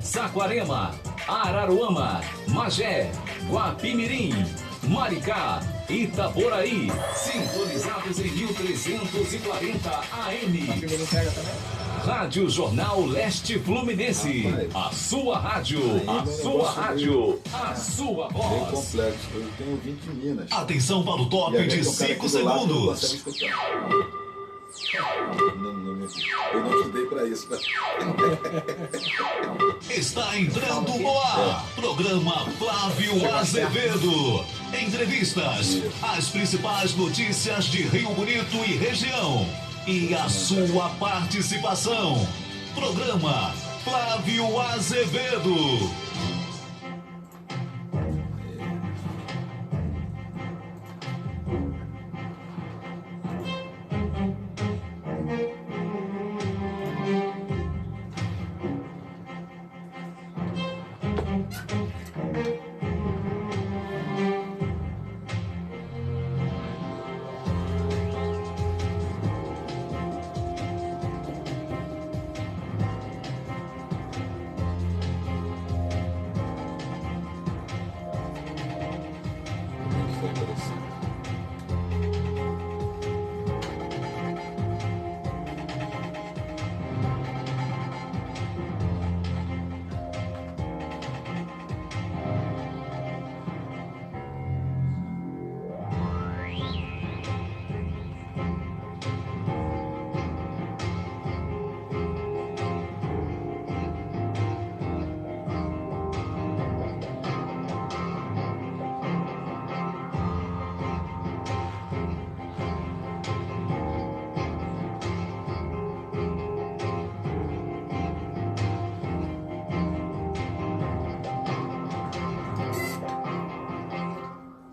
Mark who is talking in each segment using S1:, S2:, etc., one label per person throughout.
S1: Saquarema, Araruama, Magé, Guapimirim, Maricá, Itaboraí, sintonizados em 1340 AM. Rádio Jornal Leste Fluminense, a sua rádio, a sua rádio, a sua voz.
S2: Bem complexo, eu tenho 20 em Minas.
S3: Atenção para o top de 5 segundos.
S2: Eu não estudei para isso.
S3: Está entrando no ar. Programa Flávio Azevedo. Entrevistas, as principais notícias de Rio Bonito e região. E a sua participação. Programa Flávio Azevedo.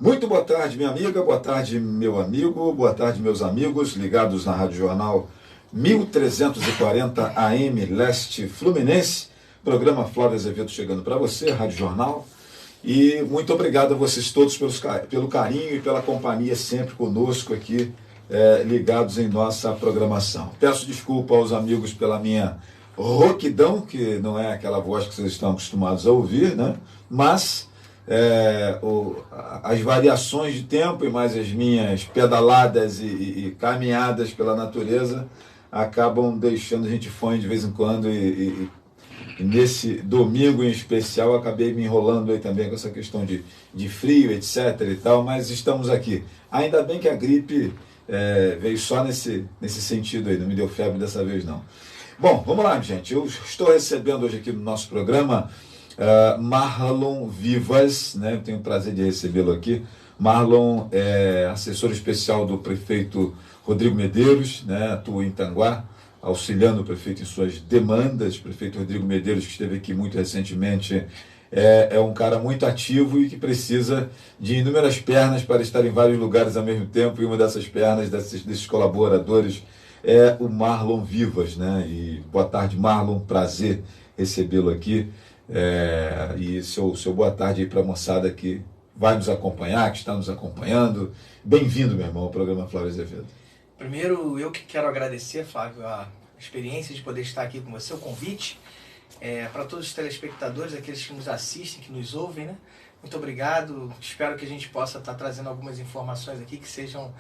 S2: Muito boa tarde, minha amiga, boa tarde, meu amigo, boa tarde, meus amigos ligados na Rádio Jornal 1340 AM Leste Fluminense, programa Flávio Azevedo chegando para você, Rádio Jornal, e muito obrigado a vocês todos pelo carinho e pela companhia sempre conosco aqui, ligados em nossa programação. Peço desculpa aos amigos pela minha rouquidão, que não é aquela voz que vocês estão acostumados a ouvir, né? Mas as variações de tempo e mais as minhas pedaladas e caminhadas pela natureza acabam deixando a gente fã de vez em quando e nesse domingo em especial acabei me enrolando aí também com essa questão de frio, etc e tal, mas estamos aqui. Ainda bem que a gripe veio só nesse sentido aí, não me deu febre dessa vez não. Bom, vamos lá, gente, eu estou recebendo hoje aqui no nosso programa Marlon Vivas, né? Eu tenho o prazer de recebê-lo aqui. Marlon é assessor especial do prefeito Rodrigo Medeiros, né? Atua em Tanguá, auxiliando o prefeito em suas demandas. O prefeito Rodrigo Medeiros, que esteve aqui muito recentemente, é um cara muito ativo e que precisa de inúmeras pernas para estar em vários lugares ao mesmo tempo, e uma dessas pernas, desses colaboradores, é o Marlon Vivas, né? E boa tarde, Marlon, prazer recebê-lo aqui. E seu boa tarde aí para a moçada que vai nos acompanhar, que está nos acompanhando. Bem-vindo, meu irmão, ao programa Flávio Azevedo.
S4: Primeiro, eu que quero agradecer, Flávio, a experiência de poder estar aqui com você, o convite, para todos os telespectadores, aqueles que nos assistem, que nos ouvem, né? Muito obrigado, espero que a gente possa estar trazendo algumas informações aqui que sejam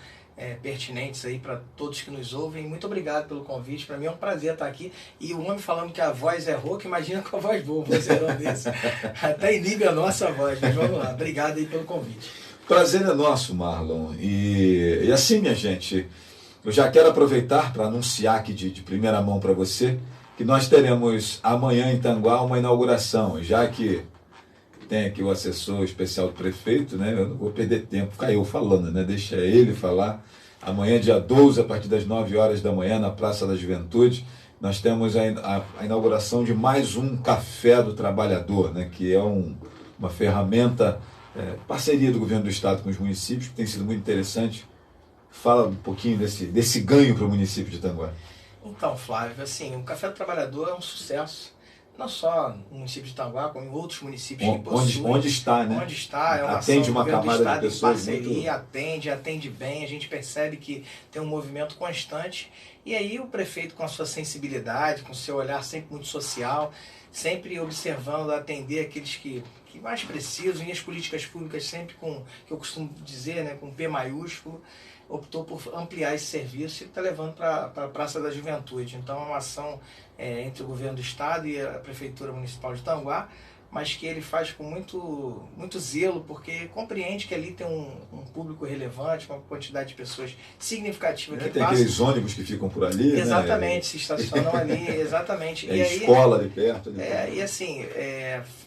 S4: pertinentes aí para todos que nos ouvem. Muito obrigado pelo convite, para mim é um prazer estar aqui. E o homem falando que a voz é rouca, imagina com a voz boa, um vozeirão desse. Até inibe a nossa voz, mas vamos lá. Obrigado aí pelo convite.
S2: Prazer é nosso, Marlon. E assim, minha gente, eu já quero aproveitar para anunciar aqui de primeira mão para você que nós teremos amanhã em Tanguá uma inauguração, já que tem aqui o assessor especial do prefeito, né? Eu não vou perder tempo, ficar eu falando, né? Deixa ele falar. Amanhã, dia 12, a partir das 9 horas da manhã, na Praça da Juventude, nós temos a inauguração de mais um Café do Trabalhador, né? Que é uma ferramenta, parceria do governo do estado com os municípios, que tem sido muito interessante. Fala um pouquinho desse ganho para o município de Tanguá.
S4: Então, Flávio, assim, o Café do Trabalhador é um sucesso. Não só no município de Tanguá, como em outros municípios que possuem.
S2: Onde está, né?
S4: Onde está, é uma
S2: atende
S4: ação
S2: uma
S4: do governo do
S2: camada
S4: estado
S2: de pessoas.
S4: em parceria,
S2: muito...
S4: atende bem, a gente percebe que tem um movimento constante. E aí o prefeito, com a sua sensibilidade, com o seu olhar sempre muito social, sempre observando, atender aqueles que mais precisam, e as políticas públicas sempre com, que eu costumo dizer, né, com P maiúsculo, optou por ampliar esse serviço e está levando para a Praça da Juventude. Então é uma ação entre o governo do estado e a Prefeitura Municipal de Tanguá, mas que ele faz com muito zelo, porque compreende que ali tem um público relevante, uma quantidade de pessoas significativa que
S2: tem
S4: passam.
S2: aqueles ônibus que ficam por ali,
S4: exatamente,
S2: né?
S4: Se estacionam ali, exatamente.
S2: É
S4: e aí,
S2: escola ali perto. Ali
S4: e assim,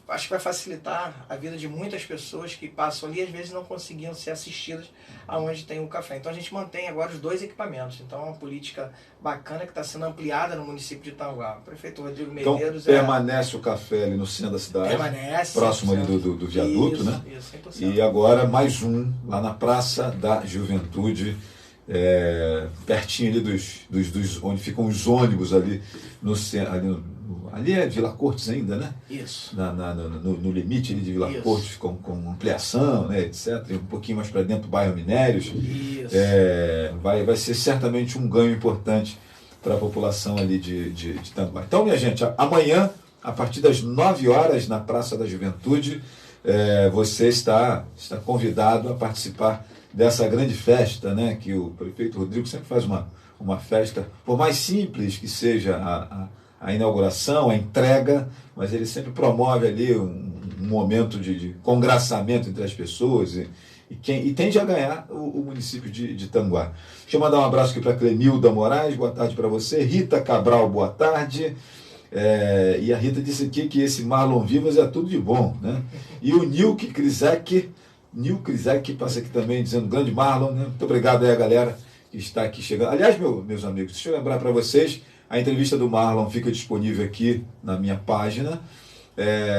S4: acho que vai facilitar a vida de muitas pessoas que passam ali e às vezes não conseguiam ser assistidas aonde tem o café. Então a gente mantém agora os 2 equipamentos. Então é uma política bacana que está sendo ampliada no município de Tanguá. O prefeito Rodrigo Medeiros
S2: permanece o café ali no centro da cidade, próximo ali do viaduto,
S4: isso,
S2: né?
S4: Isso, 100%.
S2: E agora mais um lá na Praça da Juventude, pertinho ali dos onde ficam os ônibus ali no centro. Ali é Vila Cortes ainda, né?
S4: Isso.
S2: No limite ali de Vila
S4: Isso.
S2: Cortes, com ampliação, né, etc. E um pouquinho mais para dentro do bairro Minérios.
S4: Isso.
S2: Vai ser certamente um ganho importante para a população ali de Tanguá. Então, minha gente, amanhã, a partir das 9 horas, na Praça da Juventude, você está convidado a participar dessa grande festa, né? Que o prefeito Rodrigo sempre faz uma festa, por mais simples que seja a inauguração, a entrega, mas ele sempre promove ali um momento de congraçamento entre as pessoas e tende a ganhar o município de Tanguá. Deixa eu mandar um abraço aqui para Clemilda Moraes, boa tarde para você. Rita Cabral, boa tarde. E a Rita disse aqui que esse Marlon Vivas é tudo de bom, né? E o Nil Krizek passa aqui também dizendo grande Marlon, né? Muito obrigado aí a galera que está aqui chegando. Aliás, meus amigos, deixa eu lembrar para vocês, a entrevista do Marlon fica disponível aqui na minha página.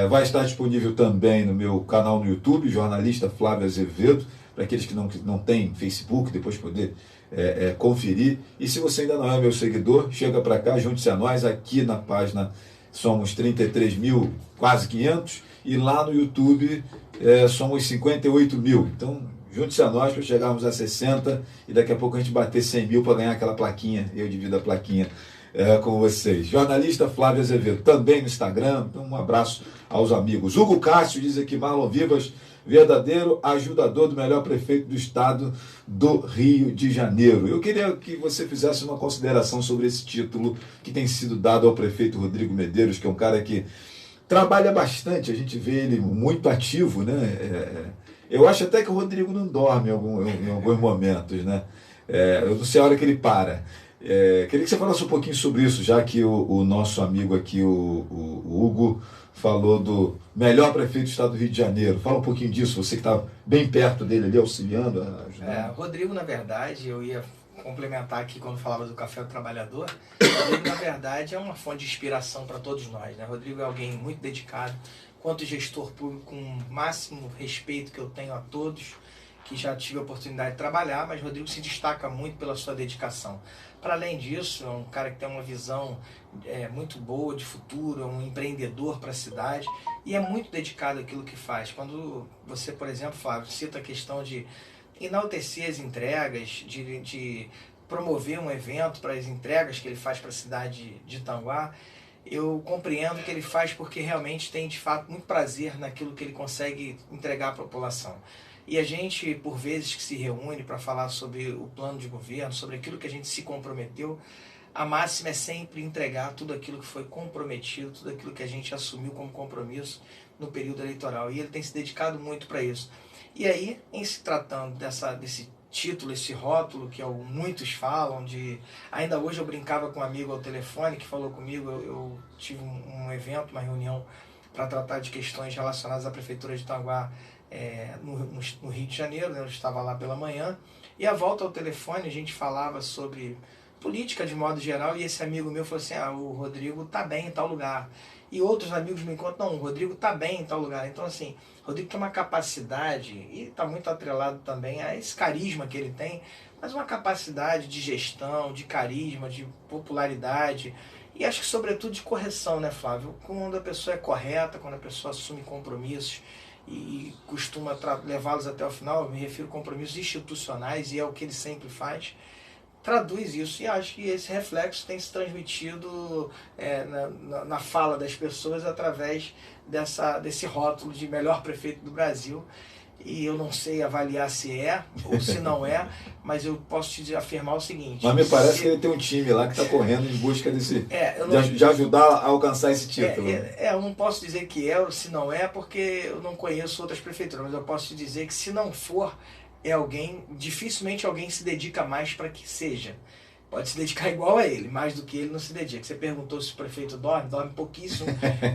S2: Vai estar disponível também no meu canal no YouTube, jornalista Flávio Azevedo, para aqueles que não têm Facebook, depois poder conferir. E se você ainda não é meu seguidor, chega para cá, junte-se a nós. Aqui na página somos 33 mil, quase 500, e lá no YouTube somos 58 mil. Então, junte-se a nós para chegarmos a 60 e daqui a pouco a gente bater 100 mil para ganhar aquela plaquinha. Eu divido a plaquinha com vocês. Jornalista Flávio Azevedo, também no Instagram. Então, um abraço aos amigos. Hugo Cássio diz aqui, Marlon Vivas, verdadeiro ajudador do melhor prefeito do estado do Rio de Janeiro. Eu queria que você fizesse uma consideração sobre esse título que tem sido dado ao prefeito Rodrigo Medeiros, que é um cara que trabalha bastante, a gente vê ele muito ativo, né? Eu acho até que o Rodrigo não dorme em alguns momentos, né? Eu não sei a hora que ele para. Queria que você falasse um pouquinho sobre isso, já que o nosso amigo aqui, o Hugo, falou do melhor prefeito do estado do Rio de Janeiro. Fala um pouquinho disso, você que está bem perto dele ali, auxiliando, ajudando.
S4: Rodrigo, na verdade, eu ia complementar aqui quando falava do Café do Trabalhador. Rodrigo, na verdade, é uma fonte de inspiração para todos nós, né? Rodrigo é alguém muito dedicado, quanto gestor público, com o máximo respeito que eu tenho a todos que já tive a oportunidade de trabalhar, mas Rodrigo se destaca muito pela sua dedicação. Para além disso, é um cara que tem uma visão muito boa de futuro, é um empreendedor para a cidade e é muito dedicado àquilo que faz. Quando você, por exemplo, Flávio, cita a questão de enaltecer as entregas, de promover um evento para as entregas que ele faz para a cidade de Tanguá, eu compreendo que ele faz porque realmente tem, de fato, muito prazer naquilo que ele consegue entregar à população. E a gente, por vezes, que se reúne para falar sobre o plano de governo, sobre aquilo que a gente se comprometeu, a máxima é sempre entregar tudo aquilo que foi comprometido, tudo aquilo que a gente assumiu como compromisso no período eleitoral. E ele tem se dedicado muito para isso. E aí, em se tratando desse título, esse rótulo que muitos falam de... Ainda hoje eu brincava com um amigo ao telefone que falou comigo, eu tive um evento, uma reunião para tratar de questões relacionadas à Prefeitura de Tanguá, no Rio de Janeiro, né? Eu estava lá pela manhã, e à volta ao telefone a gente falava sobre política de modo geral, e esse amigo meu falou assim, o Rodrigo está bem em tal lugar. E outros amigos me contam, não, o Rodrigo está bem em tal lugar. Então, assim, o Rodrigo tem uma capacidade, e está muito atrelado também a esse carisma que ele tem, mas uma capacidade de gestão, de carisma, de popularidade, e acho que sobretudo de correção, né, Flávio? Quando a pessoa é correta, quando a pessoa assume compromissos e costuma levá-los até o final, eu me refiro a compromissos institucionais, e é o que ele sempre faz, traduz isso, e acho que esse reflexo tem se transmitido na fala das pessoas através desse rótulo de melhor prefeito do Brasil. E eu não sei avaliar se é ou se não é, mas eu posso te afirmar o seguinte.
S2: Mas me parece que ele tem um time lá que está correndo em busca de ajudar a alcançar esse título.
S4: Eu não posso dizer que é ou se não é, porque eu não conheço outras prefeituras, mas eu posso te dizer que se não for, dificilmente alguém se dedica mais para que seja. Pode se dedicar igual a ele, mais do que ele não se dedica. Você perguntou se o prefeito dorme pouquíssimo.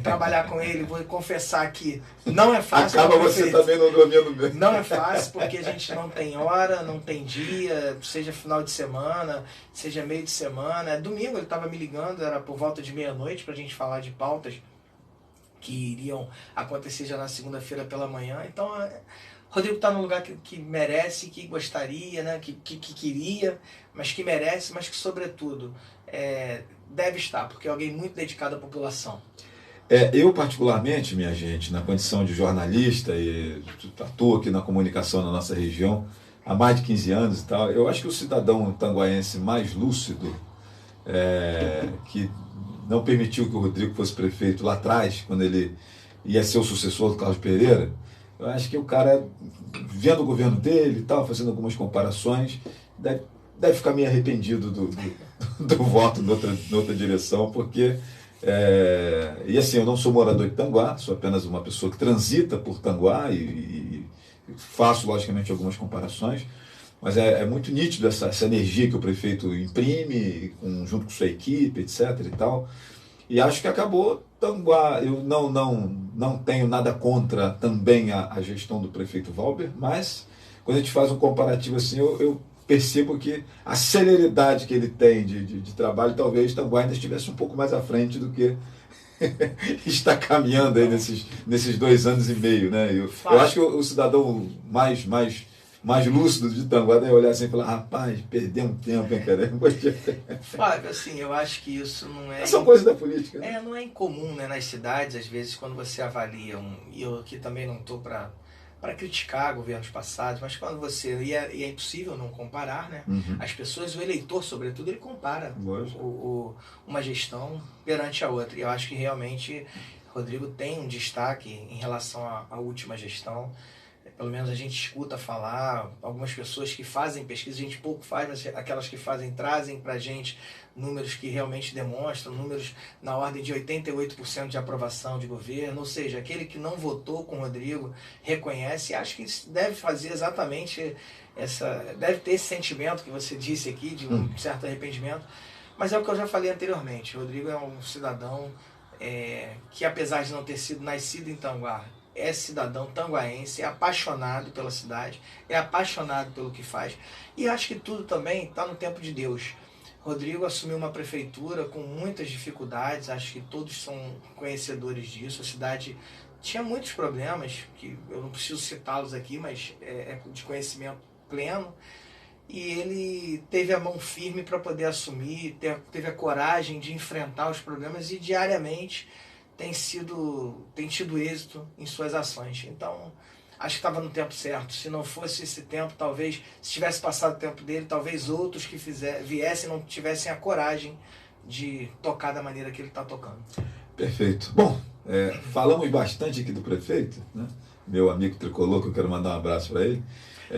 S4: Trabalhar com ele, vou confessar que não é fácil.
S2: Acaba você também não dormindo mesmo.
S4: Não é fácil, porque a gente não tem hora, não tem dia, seja final de semana, seja meio de semana. Domingo ele estava me ligando, era por volta de meia-noite, para a gente falar de pautas que iriam acontecer já na segunda-feira pela manhã. Então, Rodrigo está num lugar que merece, que gostaria, né? que queria, mas que merece, mas que, sobretudo, deve estar, porque é alguém muito dedicado à população.
S2: Eu, particularmente, minha gente, na condição de jornalista e atuo aqui na comunicação na nossa região há mais de 15 anos e tal, eu acho que o cidadão tanguaense mais lúcido, que não permitiu que o Rodrigo fosse prefeito lá atrás, quando ele ia ser o sucessor do Carlos Pereira, eu acho que o cara, vendo o governo dele e tal, fazendo algumas comparações, deve ficar meio arrependido do voto em outra direção, porque, e assim, eu não sou morador de Tanguá, sou apenas uma pessoa que transita por Tanguá e faço, logicamente, algumas comparações, mas é muito nítido essa energia que o prefeito imprime, junto com sua equipe, etc. e tal. E acho que acabou Tanguá. Eu não tenho nada contra também a gestão do prefeito Valber, mas quando a gente faz um comparativo assim, eu percebo que a celeridade que ele tem de trabalho, talvez Tanguá ainda estivesse um pouco mais à frente do que está caminhando aí nesses 2 anos e meio. Né? Eu acho que o cidadão mais lúcido de Tanguá deve olhar assim e falar: rapaz, perdeu um tempo, hein, cara?
S4: Flávio, assim, eu acho que isso não é...
S2: São coisas da política. Né?
S4: Não é incomum, né, nas cidades, às vezes, quando você avalia, e eu aqui também não estou para criticar governos passados, mas quando você... E é impossível não comparar, né?
S2: Uhum.
S4: As pessoas, o eleitor, sobretudo, ele compara uma gestão perante a outra. E eu acho que realmente Rodrigo tem um destaque em relação à última gestão. Pelo menos a gente escuta falar, algumas pessoas que fazem pesquisa, a gente pouco faz, mas aquelas que fazem trazem para a gente números que realmente demonstram, números na ordem de 88% de aprovação de governo, ou seja, aquele que não votou com o Rodrigo reconhece, e acho que deve fazer exatamente deve ter esse sentimento que você disse aqui, de um certo arrependimento, mas é o que eu já falei anteriormente. O Rodrigo é um cidadão que, apesar de não ter sido nascido em Tanguá, é cidadão tanguaense, é apaixonado pela cidade, é apaixonado pelo que faz. E acho que tudo também está no tempo de Deus. Rodrigo assumiu uma prefeitura com muitas dificuldades, acho que todos são conhecedores disso. A cidade tinha muitos problemas, que eu não preciso citá-los aqui, mas é de conhecimento pleno. E ele teve a mão firme para poder assumir, teve a coragem de enfrentar os problemas e diariamente tem tido êxito em suas ações. Então, acho que estava no tempo certo. Se não fosse esse tempo, talvez, se tivesse passado o tempo dele, talvez outros que viessem não tivessem a coragem de tocar da maneira que ele está tocando.
S2: Perfeito. Bom, falamos bastante aqui do prefeito, né? Meu amigo tricolor, que eu quero mandar um abraço para ele.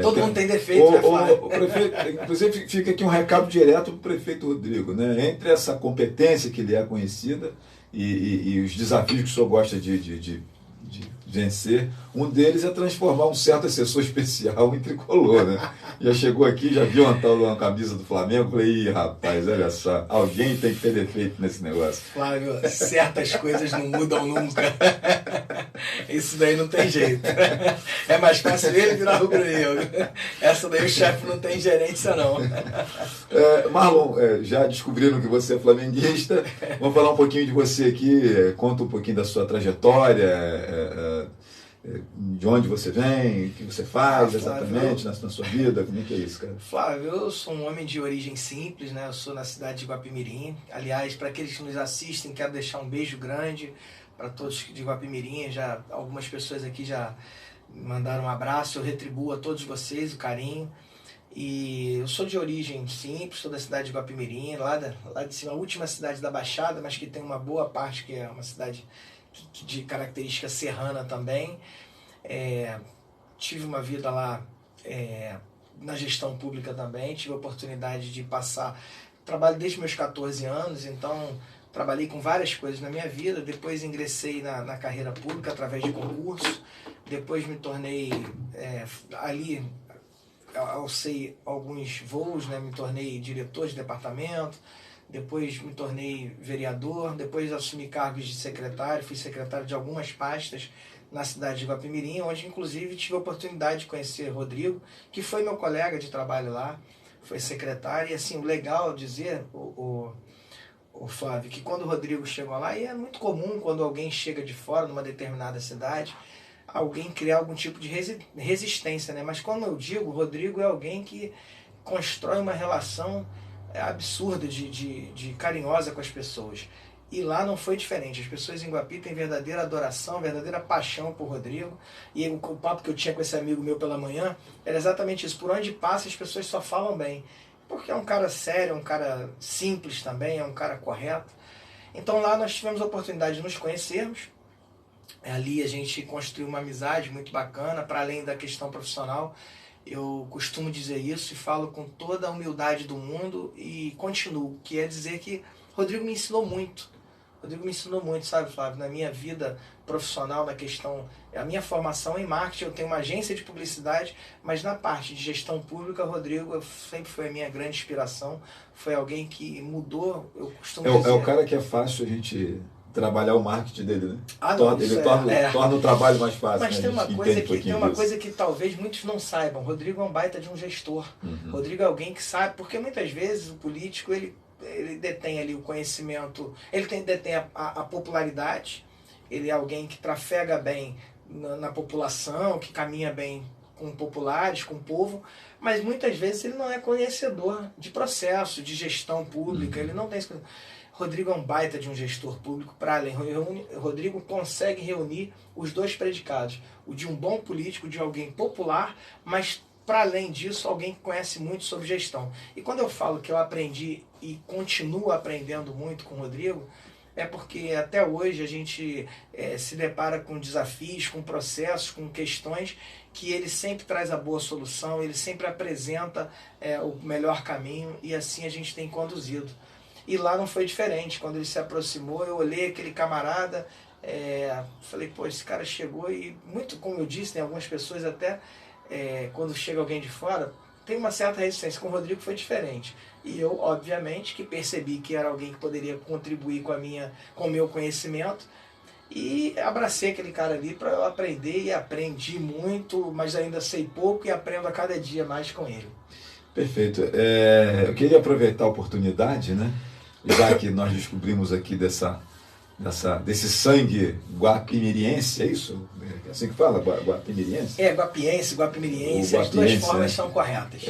S4: Todo mundo tem defeito, né, Flávio?
S2: O prefeito, inclusive, fica aqui um recado direto para o prefeito Rodrigo, né? Entre essa competência que ele é conhecida e os desafios que o senhor gosta de vencer, um deles é transformar um certo assessor especial em tricolor, né? Já chegou aqui, já viu uma camisa do Flamengo, falei: ih, rapaz, olha só, alguém tem que ter defeito nesse negócio.
S4: Flávio, certas coisas não mudam nunca. Isso daí não tem jeito. É mais fácil ele virar rubro-negro. Essa daí o chefe não tem gerência, não.
S2: Marlon, já descobriram que você é flamenguista. Vamos falar um pouquinho de você aqui. Conta um pouquinho da sua trajetória, de onde você vem, o que você faz exatamente na sua vida, como é que é isso, cara?
S4: Flávio, eu sou um homem de origem simples, né? Eu sou na cidade de Guapimirim. Aliás, para aqueles que nos assistem, quero deixar um beijo grande para todos de Guapimirim. Algumas pessoas aqui já mandaram um abraço, eu retribuo a todos vocês o carinho. E eu sou de origem simples, sou da cidade de Guapimirim, lá de cima, a última cidade da Baixada, mas que tem uma boa parte que é uma cidade de característica serrana também. Tive uma vida lá na gestão pública também, tive a oportunidade de passar, trabalho desde meus 14 anos, então trabalhei com várias coisas na minha vida, depois ingressei na carreira pública através de concurso, depois me tornei, ali, alcei alguns voos, né? Me tornei diretor de departamento, depois me tornei vereador, depois assumi cargos de secretário, fui secretário de algumas pastas na cidade de Guapimirim, onde inclusive tive a oportunidade de conhecer Rodrigo, que foi meu colega de trabalho lá, foi secretário, e assim, o legal dizer, o Flávio, que quando o Rodrigo chegou lá, e é muito comum quando alguém chega de fora, numa determinada cidade, alguém criar algum tipo de resistência, né? Mas como eu digo, o Rodrigo é alguém que constrói uma relação absurda, de carinhosa com as pessoas. E lá não foi diferente. As pessoas em Guapi têm verdadeira adoração, verdadeira paixão por Rodrigo. E o papo que eu tinha com esse amigo meu pela manhã era exatamente isso. Por onde passa, as pessoas só falam bem. Porque é um cara sério, é um cara simples também, é um cara correto. Então lá nós tivemos a oportunidade de nos conhecermos. Ali a gente construiu uma amizade muito bacana, para além da questão profissional. Eu costumo dizer isso e falo com toda a humildade do mundo e continuo, que é dizer que Rodrigo me ensinou muito. Rodrigo me ensinou muito, sabe, Flávio, na minha vida profissional, na questão, a minha formação em marketing, eu tenho uma agência de publicidade, mas na parte de gestão pública, Rodrigo sempre foi a minha grande inspiração, foi alguém que mudou, eu costumo dizer...
S2: É o cara que é fácil a gente trabalhar o marketing dele, né? Ele
S4: torna
S2: o trabalho mais fácil.
S4: Mas
S2: né?
S4: tem uma coisa que talvez muitos não saibam. Rodrigo é um baita de um gestor. Rodrigo é alguém que sabe, porque muitas vezes o político ele detém ali o conhecimento, ele detém a popularidade, ele é alguém que trafega bem na população, que caminha bem com populares, com o povo, mas muitas vezes ele não é conhecedor de processo, de gestão pública, ele não tem esse... Rodrigo é um baita de um gestor público, para além. Rodrigo consegue reunir os dois predicados, o de um bom político, de alguém popular, mas para além disso, alguém que conhece muito sobre gestão. E quando eu falo que eu aprendi e continuo aprendendo muito com o Rodrigo, é porque até hoje a gente se depara com desafios, com processos, com questões que ele sempre traz a boa solução, ele sempre apresenta o melhor caminho, e assim a gente tem conduzido. E lá não foi diferente. Quando ele se aproximou, eu olhei aquele camarada, falei, pô, esse cara chegou, e muito, como eu disse, tem algumas pessoas até, quando chega alguém de fora, tem uma certa resistência. Com o Rodrigo foi diferente. E eu, obviamente, que percebi que era alguém que poderia contribuir com o meu conhecimento, e abracei aquele cara ali para eu aprender, e aprendi muito, mas ainda sei pouco e aprendo a cada dia mais com ele.
S2: Perfeito. Eu queria aproveitar a oportunidade, né? Já que nós descobrimos aqui desse sangue guapimiriense, é isso? É assim que fala? Guapimiriense?
S4: Guapimiriense, as duas formas são corretas.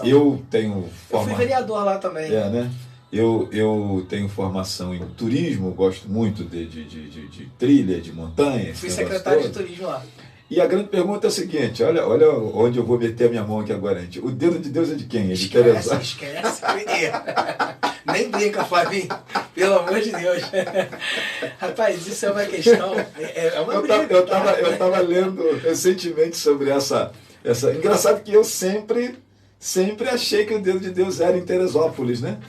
S2: Eu tenho
S4: Eu fui vereador lá também.
S2: Né? Eu tenho formação em turismo, gosto muito de trilha, de montanha.
S4: Fui secretário de turismo lá.
S2: E a grande pergunta é a seguinte, olha onde eu vou meter a minha mão aqui agora, gente. O dedo de Deus é de quem? É de Teresópolis?
S4: Esquece. Nem brinca, Flavinho. Pelo amor de Deus. Rapaz, isso é uma questão...
S2: Eu estava lendo recentemente sobre essa... Engraçado que eu sempre achei que o dedo de Deus era em Teresópolis, né?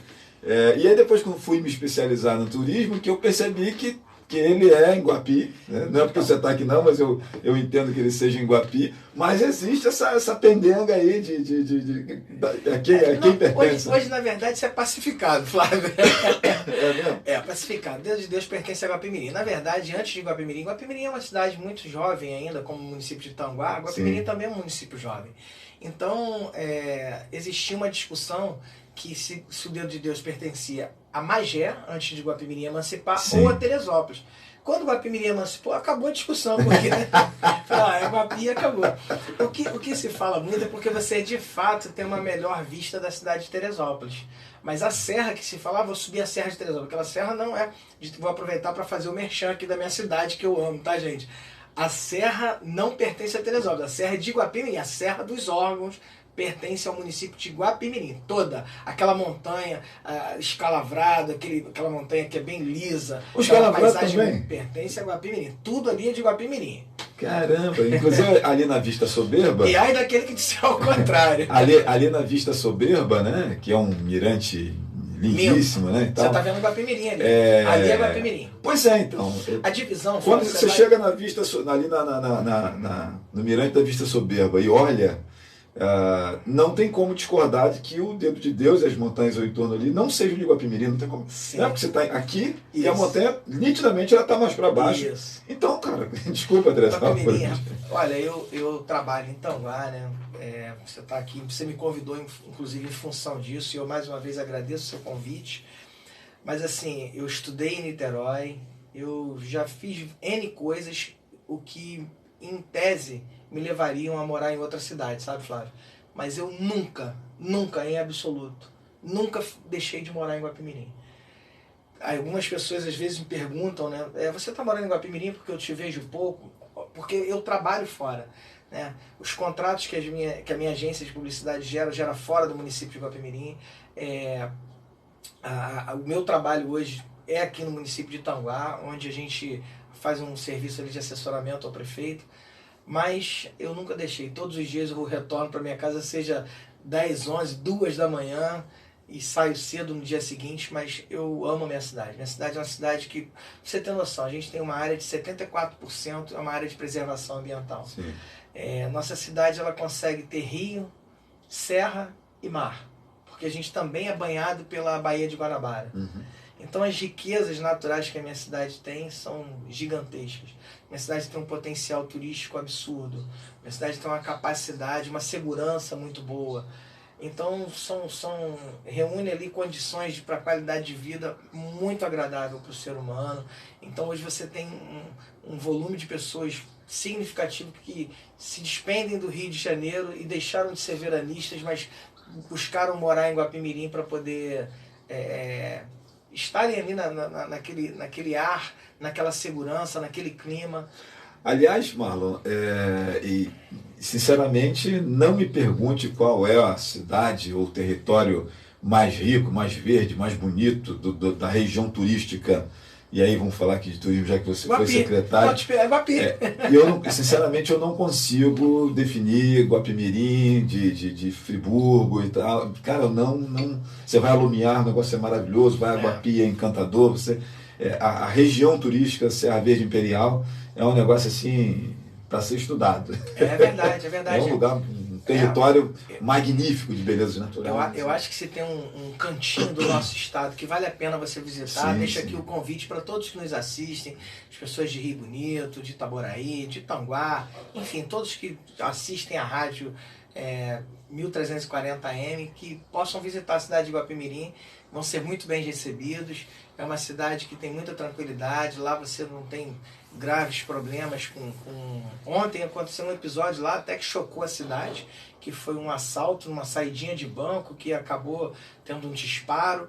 S2: E aí depois, quando fui me especializar no turismo, que eu percebi que ele é em Guapi, né? Não é porque você está aqui não, mas eu entendo que ele seja em Guapi, mas existe essa pendenga aí a quem pertence.
S4: Hoje, na verdade, isso é pacificado, Flávio.
S2: Mesmo?
S4: Pacificado. Deus de Deus pertence a Guapimirim. Na verdade, antes de Guapimirim é uma cidade muito jovem ainda, como o município de Tanguá. Guapimirim também é um município jovem. Então, existia uma discussão que se o dedo de Deus pertencia a Magé, antes de Guapimirim emancipar, ou a Teresópolis. Quando Guapimirim emancipou, acabou a discussão, porque Guapi acabou. O que se fala muito é porque você, de fato, tem uma melhor vista da cidade de Teresópolis. Mas a serra que se fala, vou subir a serra de Teresópolis, aquela serra não é... Vou aproveitar para fazer o merchan aqui da minha cidade, que eu amo, tá, gente? A serra não pertence a Teresópolis, a serra é de Guapimirim, a serra dos órgãos pertence ao município de Guapimirim, toda. Aquela montanha escalavrada, aquela montanha que é bem lisa.
S2: O escalavrado também?
S4: Pertence a Guapimirim. Tudo ali é de Guapimirim.
S2: Caramba, inclusive ali na Vista Soberba...
S4: E aí daquele que disse ao contrário.
S2: ali na Vista Soberba, né, que é um mirante lindíssimo, né?
S4: Você está vendo Guapimirim ali. Ali é Guapimirim.
S2: Pois é, então.
S4: A divisão...
S2: Quando você chega na vista, ali no mirante da Vista Soberba e olha, não tem como discordar de que o dedo de Deus e as montanhas ao entorno ali não sejam de Guapimirim, não tem como. Não é porque você está aqui e a montanha, nitidamente, ela está mais para baixo. Isso. Então, cara, desculpa, André.
S4: Olha, eu trabalho em Tanguá, né? Você está aqui, você me convidou, inclusive, em função disso, e eu mais uma vez agradeço o seu convite. Mas assim, eu estudei em Niterói, eu já fiz N coisas, o que, em tese, me levariam a morar em outra cidade, sabe, Flávio? Mas eu nunca, em absoluto, nunca deixei de morar em Guapimirim. Algumas pessoas às vezes me perguntam, né? Você está morando em Guapimirim porque eu te vejo pouco? Porque eu trabalho fora, né? Os contratos que a minha agência de publicidade gera fora do município de Guapimirim. O meu trabalho hoje é aqui no município de Tanguá, onde a gente faz um serviço ali de assessoramento ao prefeito. Mas eu nunca deixei. Todos os dias eu retorno para minha casa, seja 10, 11, 2 da manhã, e saio cedo no dia seguinte, mas eu amo a minha cidade. Minha cidade é uma cidade que, pra você ter noção, a gente tem uma área de 74%, é uma área de preservação ambiental. Nossa cidade ela consegue ter rio, serra e mar, porque a gente também é banhado pela Baía de Guanabara. Então as riquezas naturais que a minha cidade tem são gigantescas. Minha cidade tem um potencial turístico absurdo. Minha cidade tem uma capacidade, uma segurança muito boa. Então reúne ali condições para qualidade de vida muito agradável para o ser humano. Então hoje você tem um volume de pessoas significativo que se despendem do Rio de Janeiro e deixaram de ser veranistas, mas buscaram morar em Guapimirim para poder estarem ali naquele ar, naquela segurança, naquele clima.
S2: Aliás, Marlon, e sinceramente, não me pergunte qual é a cidade ou território mais rico, mais verde, mais bonito da região turística. E aí vamos falar aqui de turismo, já que você foi secretário.
S4: Guapi.
S2: Sinceramente, eu não consigo definir Guapimirim de Friburgo e tal. Cara, não. Você vai a Lumiar, o negócio é maravilhoso, vai a Guapi, é encantador. A região turística Serra Verde Imperial é um negócio assim para ser estudado.
S4: É verdade. É
S2: um lugar, um território magnífico de beleza natural.
S4: Eu acho que se tem um cantinho do nosso estado que vale a pena você visitar, deixa aqui o convite para todos que nos assistem, as pessoas de Rio Bonito, de Itaboraí, de Tanguá, enfim, todos que assistem a rádio 1340 AM, que possam visitar a cidade de Guapimirim, vão ser muito bem recebidos. É uma cidade que tem muita tranquilidade, lá você não tem graves problemas Ontem aconteceu um episódio lá até que chocou a cidade, que foi um assalto numa saidinha de banco que acabou tendo um disparo,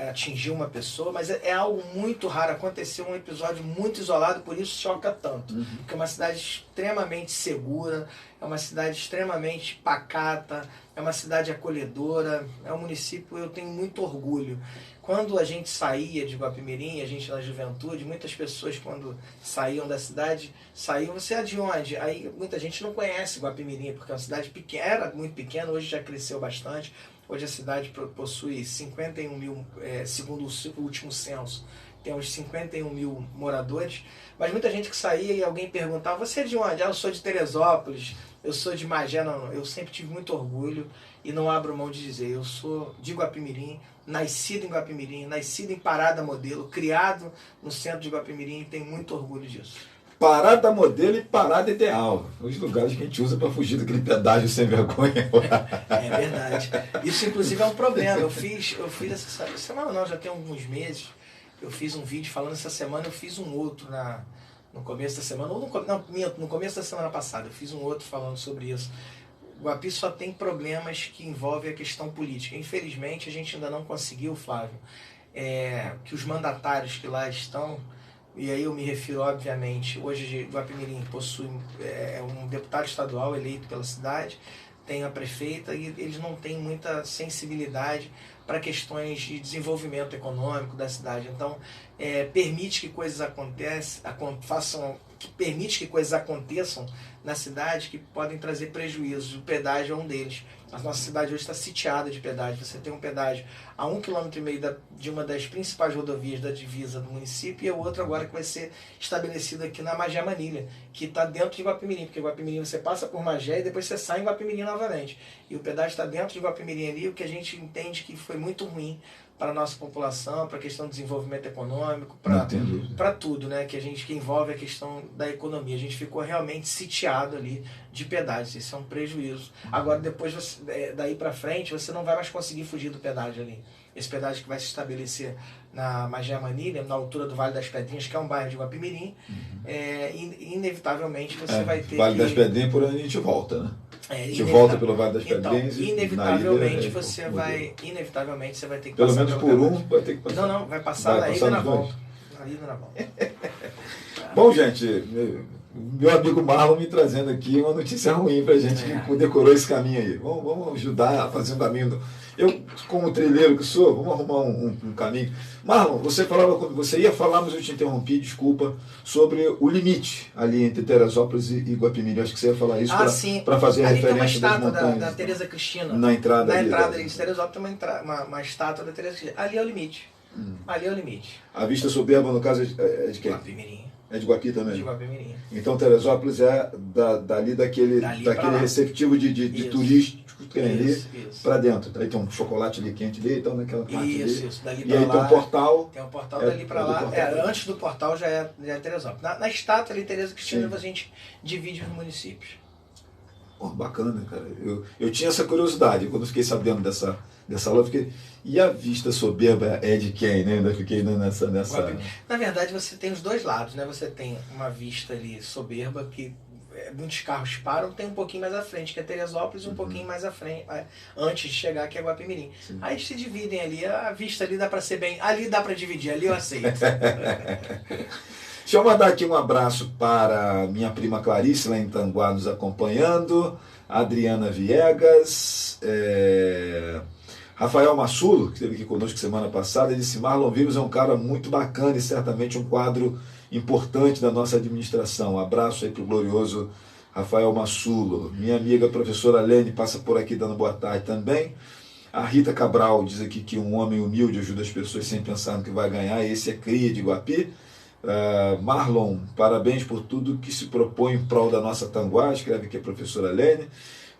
S4: atingiu uma pessoa, mas é algo muito raro, aconteceu um episódio muito isolado, por isso choca tanto, porque é uma cidade extremamente segura, é uma cidade extremamente pacata, é uma cidade acolhedora, é um município, eu tenho muito orgulho. Quando a gente saía de Guapimirim, a gente na juventude, muitas pessoas quando saíam da cidade, você é de onde? Aí muita gente não conhece Guapimirim, porque é uma cidade pequena, era muito pequena, hoje já cresceu bastante. Hoje a cidade possui 51 mil, segundo o último censo, tem uns 51 mil moradores, mas muita gente que saía e alguém perguntava, você é de onde? Eu sou de Teresópolis, eu sou de Magé. Não, eu sempre tive muito orgulho e não abro mão de dizer, eu sou de Guapimirim, nascido em Guapimirim, nascido em Parada Modelo, criado no centro de Guapimirim e tenho muito orgulho disso.
S2: Parada Modelo e Parada Ideal. Os lugares que a gente usa para fugir daquele pedágio sem vergonha.
S4: É verdade. Isso, inclusive, é um problema. Eu fiz essa semana, não, já tem alguns meses. Eu fiz um vídeo falando essa semana, eu fiz um outro no começo da semana, ou no começo da semana passada, eu fiz um outro falando sobre isso. O Guapi só tem problemas que envolvem a questão política. Infelizmente, a gente ainda não conseguiu, Flávio, que os mandatários que lá estão, e aí eu me refiro, obviamente, hoje Guapimirim possui um deputado estadual eleito pela cidade, tem a prefeita e eles não têm muita sensibilidade para questões de desenvolvimento econômico da cidade. Então, permite que coisas permite que coisas aconteçam na cidade que podem trazer prejuízos. O pedágio é um deles. A nossa cidade hoje está sitiada de pedágio. Você tem um pedágio a 1,5 km de uma das principais rodovias da divisa do município e o outro agora que vai ser estabelecido aqui na Magé Manilha, que está dentro de Guapimirim, porque Guapimirim você passa por Magé e depois você sai em Guapimirim novamente. E o pedágio está dentro de Guapimirim ali, o que a gente entende que foi muito ruim para a nossa população, para a questão do desenvolvimento econômico, para tudo, né? Que envolve a questão da economia. A gente ficou realmente sitiado ali de pedágios. Isso é um prejuízo. Agora, depois, daí para frente, você não vai mais conseguir fugir do pedágio ali. Esse pedágio que vai se estabelecer na Magé Manilha, na altura do Vale das Pedrinhas, que é um bairro de Guapimirim, inevitavelmente você vai ter
S2: Vale das Pedrinhas, por onde a gente volta, né? A gente volta pelo Vale das Pedrinhas.
S4: Então, inevitavelmente você vai ter que
S2: pelo
S4: passar
S2: menos por vai ter que passar.
S4: Não, vai passar na ida e na volta. Na ida e na volta.
S2: Bom, gente, meu amigo Marlon me trazendo aqui uma notícia ruim pra gente que decorou esse caminho aí. Vamos ajudar a fazer um caminho. Eu, como trilheiro que sou, vamos arrumar um caminho. Marlon, você ia falar, mas eu te interrompi, desculpa, sobre o limite ali entre Teresópolis e Guapimirim. Acho que você ia falar isso para fazer a referência das montanhas.
S4: Tem uma estátua da Teresa Cristina.
S2: Na entrada
S4: ali de Teresópolis tem uma estátua da Teresa Cristina. Ali é o limite. Ali é o limite.
S2: A vista soberba, no caso, é de quem?
S4: Guapimirim.
S2: É de Guapi também?
S4: De Guapimirim.
S2: Então Teresópolis é daquele receptivo de turístico que tem ali para dentro. Aí tem um chocolate ali quente ali, então naquela parte ali.
S4: Isso, dali
S2: e aí
S4: lá,
S2: tem um portal.
S4: Tem um portal dali para lá. Antes do portal já é Teresópolis. Na estátua ali, Teresa Cristina, a gente divide os municípios.
S2: Bacana, cara. Eu tinha essa curiosidade. Quando eu fiquei sabendo dessa aula, eu fiquei... E a vista soberba é de quem, né? Ainda fiquei nessa...
S4: Na verdade, você tem os dois lados, né? Você tem uma vista ali soberba que muitos carros param, tem um pouquinho mais à frente, que é Teresópolis, um pouquinho mais à frente, antes de chegar aqui a Guapimirim. Aí se dividem ali, a vista ali dá para ser bem... Ali dá para dividir, ali eu aceito.
S2: Deixa eu mandar aqui um abraço para minha prima Clarice, lá em Tanguá, nos acompanhando, Adriana Viegas, Rafael Massulo, que esteve aqui conosco semana passada, ele disse: Marlon Vivos é um cara muito bacana e certamente um quadro importante da nossa administração. Um abraço aí para o glorioso Rafael Massulo. Minha amiga professora Lene passa por aqui dando boa tarde também. A Rita Cabral diz aqui que um homem humilde ajuda as pessoas sem pensar no que vai ganhar. Esse é cria de Guapi. Marlon, parabéns por tudo que se propõe em prol da nossa Tanguá, escreve aqui a professora Lene.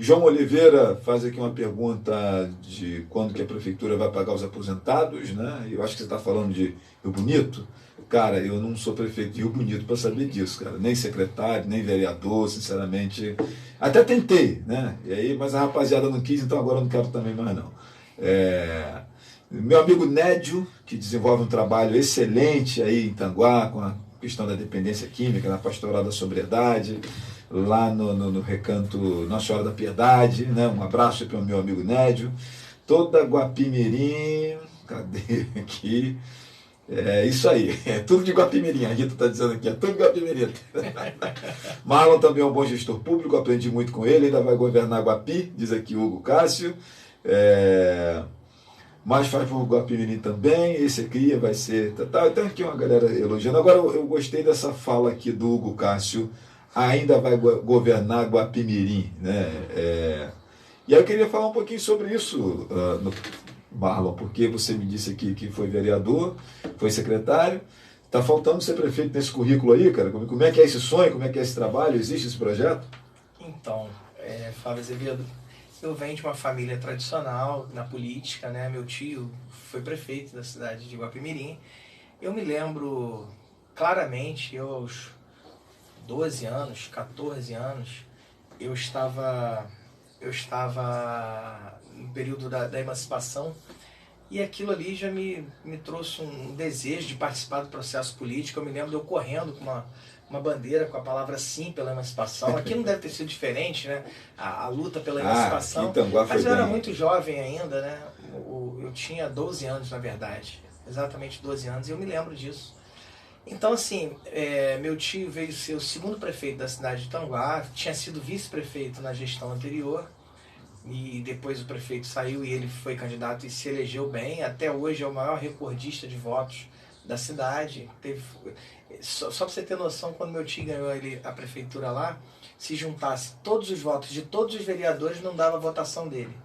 S2: João Oliveira faz aqui uma pergunta de quando que a prefeitura vai pagar os aposentados, né? Eu acho que você está falando de Rio Bonito. Cara, eu não sou prefeito de Rio Bonito para saber disso, cara. Nem secretário, nem vereador, sinceramente. Até tentei, né? E aí, mas a rapaziada não quis, então agora eu não quero também mais não. Meu amigo Nédio, que desenvolve um trabalho excelente aí em Tanguá, com a questão da dependência química, na Pastoral da Sobriedade, lá no recanto Nossa Senhora da Piedade, né? Um abraço para o meu amigo Nédio. Toda Guapimirim, cadê aqui? É isso aí, é tudo de Guapimirim, a Rita está dizendo aqui, é tudo de Guapimirim. Marlon também é um bom gestor público, aprendi muito com ele, ainda vai governar Guapi, diz aqui o Hugo Cássio. Mas faz por Guapimirim também, esse aqui vai ser... Tem aqui uma galera elogiando. Agora eu gostei dessa fala aqui do Hugo Cássio, ainda vai governar Guapimirim, né? E aí eu queria falar um pouquinho sobre isso, Marlon, porque você me disse aqui que foi vereador, foi secretário, está faltando ser prefeito nesse currículo aí, cara? Como é que é esse sonho, como é que é esse trabalho, existe esse projeto?
S4: Então, Flávio Azevedo, eu venho de uma família tradicional na política, né? Meu tio foi prefeito da cidade de Guapimirim. Eu me lembro claramente, eu aos 12 anos, 14 anos, eu estava no período da emancipação e aquilo ali já me trouxe um desejo de participar do processo político. Eu me lembro de eu correndo com uma bandeira com a palavra sim pela emancipação. Aqui não deve ter sido diferente, né? A luta pela emancipação. Mas eu era muito jovem ainda, né? Eu tinha 12 anos, na verdade. Exatamente 12 anos, e eu me lembro disso. Então, assim, meu tio veio ser o segundo prefeito da cidade de Tanguá, tinha sido vice-prefeito na gestão anterior, e depois o prefeito saiu e ele foi candidato e se elegeu bem. Até hoje é o maior recordista de votos da cidade. Só para você ter noção, quando meu tio ganhou a prefeitura lá, se juntasse todos os votos de todos os vereadores, não dava a votação dele.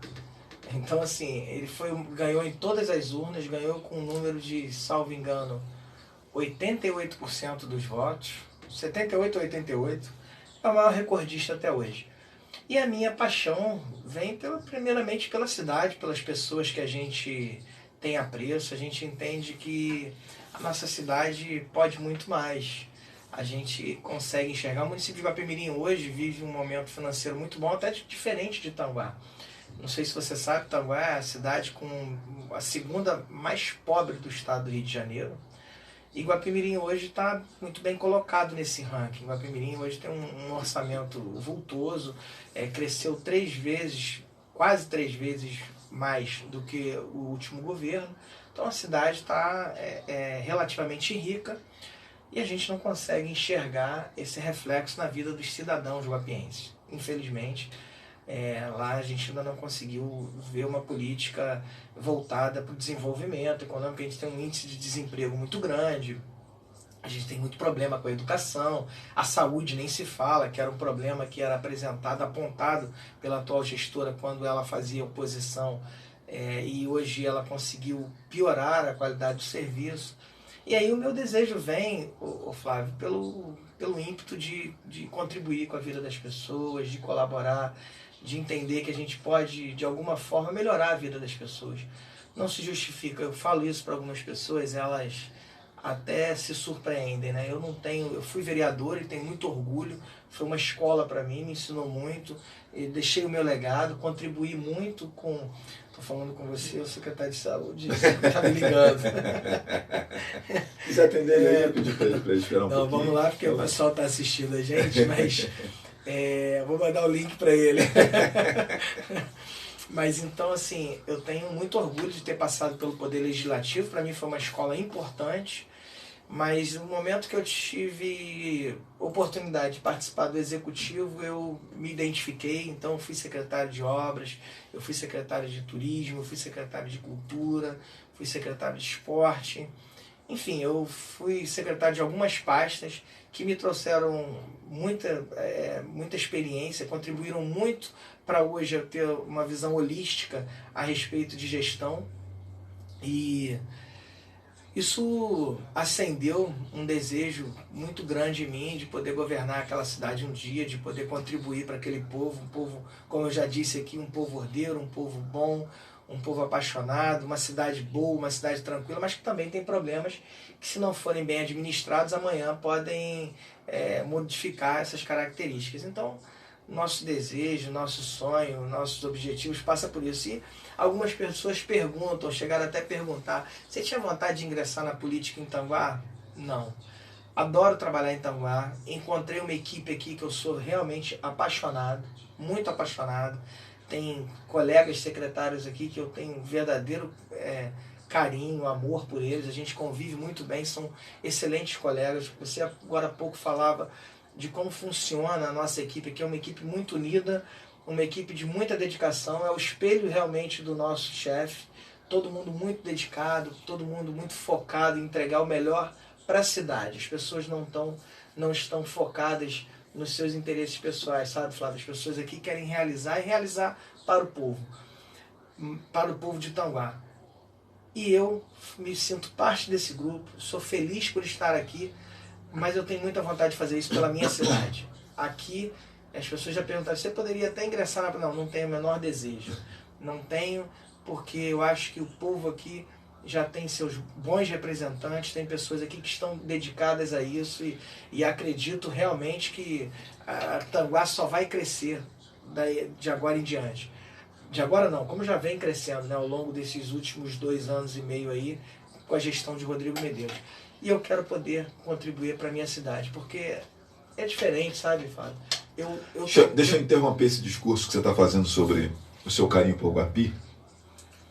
S4: Então, assim, ele ganhou em todas as urnas, ganhou com um número de, salvo engano, 88% dos votos, 78 ou 88%, é o maior recordista até hoje. E a minha paixão vem primeiramente pela cidade, pelas pessoas que a gente tem apreço. A gente entende que a nossa cidade pode muito mais. A gente consegue enxergar. O município de Guapimirim hoje vive um momento financeiro muito bom, até diferente de Tanguá. Não sei se você sabe, Tanguá é a cidade com a segunda mais pobre do estado do Rio de Janeiro. E Guapimirim hoje está muito bem colocado nesse ranking. Guapimirim hoje tem um orçamento vultoso, cresceu 3 vezes, quase 3 vezes mais do que o último governo. Então a cidade está relativamente rica e a gente não consegue enxergar esse reflexo na vida dos cidadãos guapienses. Infelizmente, lá a gente ainda não conseguiu ver uma política voltada para o desenvolvimento econômico. A gente tem um índice de desemprego muito grande, a gente tem muito problema com a educação, a saúde nem se fala, que era um problema que era apontado pela atual gestora quando ela fazia oposição, e hoje ela conseguiu piorar a qualidade do serviço. E aí o meu desejo vem, Flávio, pelo ímpeto de contribuir com a vida das pessoas, de colaborar, de entender que a gente pode, de alguma forma, melhorar a vida das pessoas. Não se justifica, eu falo isso para algumas pessoas, elas até se surpreendem, né? Eu fui vereador e tenho muito orgulho, foi uma escola para mim, me ensinou muito, e deixei o meu legado, contribuí muito com... Estou falando com você, o secretário de saúde, está me ligando.
S2: Se atender aí, pedir para ele esperar um pouquinho.
S4: Vamos lá, porque o pessoal está assistindo a gente, mas vou mandar o link para ele. Mas então, assim, eu tenho muito orgulho de ter passado pelo Poder Legislativo, para mim foi uma escola importante, mas no momento que eu tive oportunidade de participar do Executivo, eu me identifiquei, então eu fui secretário de Obras, eu fui secretário de Turismo, eu fui secretário de Cultura, fui secretário de Esporte, enfim, eu fui secretário de algumas pastas que me trouxeram muita experiência, contribuíram muito para hoje eu ter uma visão holística a respeito de gestão, e isso acendeu um desejo muito grande em mim de poder governar aquela cidade um dia, de poder contribuir para aquele povo, um povo, como eu já disse aqui, um povo ordeiro, um povo bom, um povo apaixonado, uma cidade boa, uma cidade tranquila, mas que também tem problemas que, se não forem bem administrados, amanhã podem modificar essas características. Então, nosso desejo, nosso sonho, nossos objetivos passa por isso. E algumas pessoas perguntam, chegaram até a perguntar: você tinha vontade de ingressar na política em Tanguá? Não. Adoro trabalhar em Tanguá. Encontrei uma equipe aqui que eu sou realmente apaixonado, muito apaixonado. Tem colegas secretários aqui que eu tenho um verdadeiro carinho, amor por eles. A gente convive muito bem, são excelentes colegas. Você agora há pouco falava de como funciona a nossa equipe, que é uma equipe muito unida, uma equipe de muita dedicação, é o espelho realmente do nosso chefe, todo mundo muito dedicado, todo mundo muito focado em entregar o melhor para a cidade. As pessoas não estão focadas nos seus interesses pessoais, sabe, Flávio? As pessoas aqui querem realizar e realizar para o povo de Tanguá. E eu me sinto parte desse grupo, sou feliz por estar aqui, mas eu tenho muita vontade de fazer isso pela minha cidade. Aqui, as pessoas já perguntaram: você poderia até ingressar na... Não tenho o menor desejo. Não tenho, porque eu acho que o povo aqui já tem seus bons representantes, tem pessoas aqui que estão dedicadas a isso, e acredito realmente que a Tanguá só vai crescer de agora em diante. De agora não, como já vem crescendo, né, ao longo desses últimos 2 anos e meio aí, com a gestão de Rodrigo Medeiros. E eu quero poder contribuir para a minha cidade, porque é diferente, sabe, Fábio?
S2: Deixa eu interromper esse discurso que você está fazendo sobre o seu carinho por Guapi,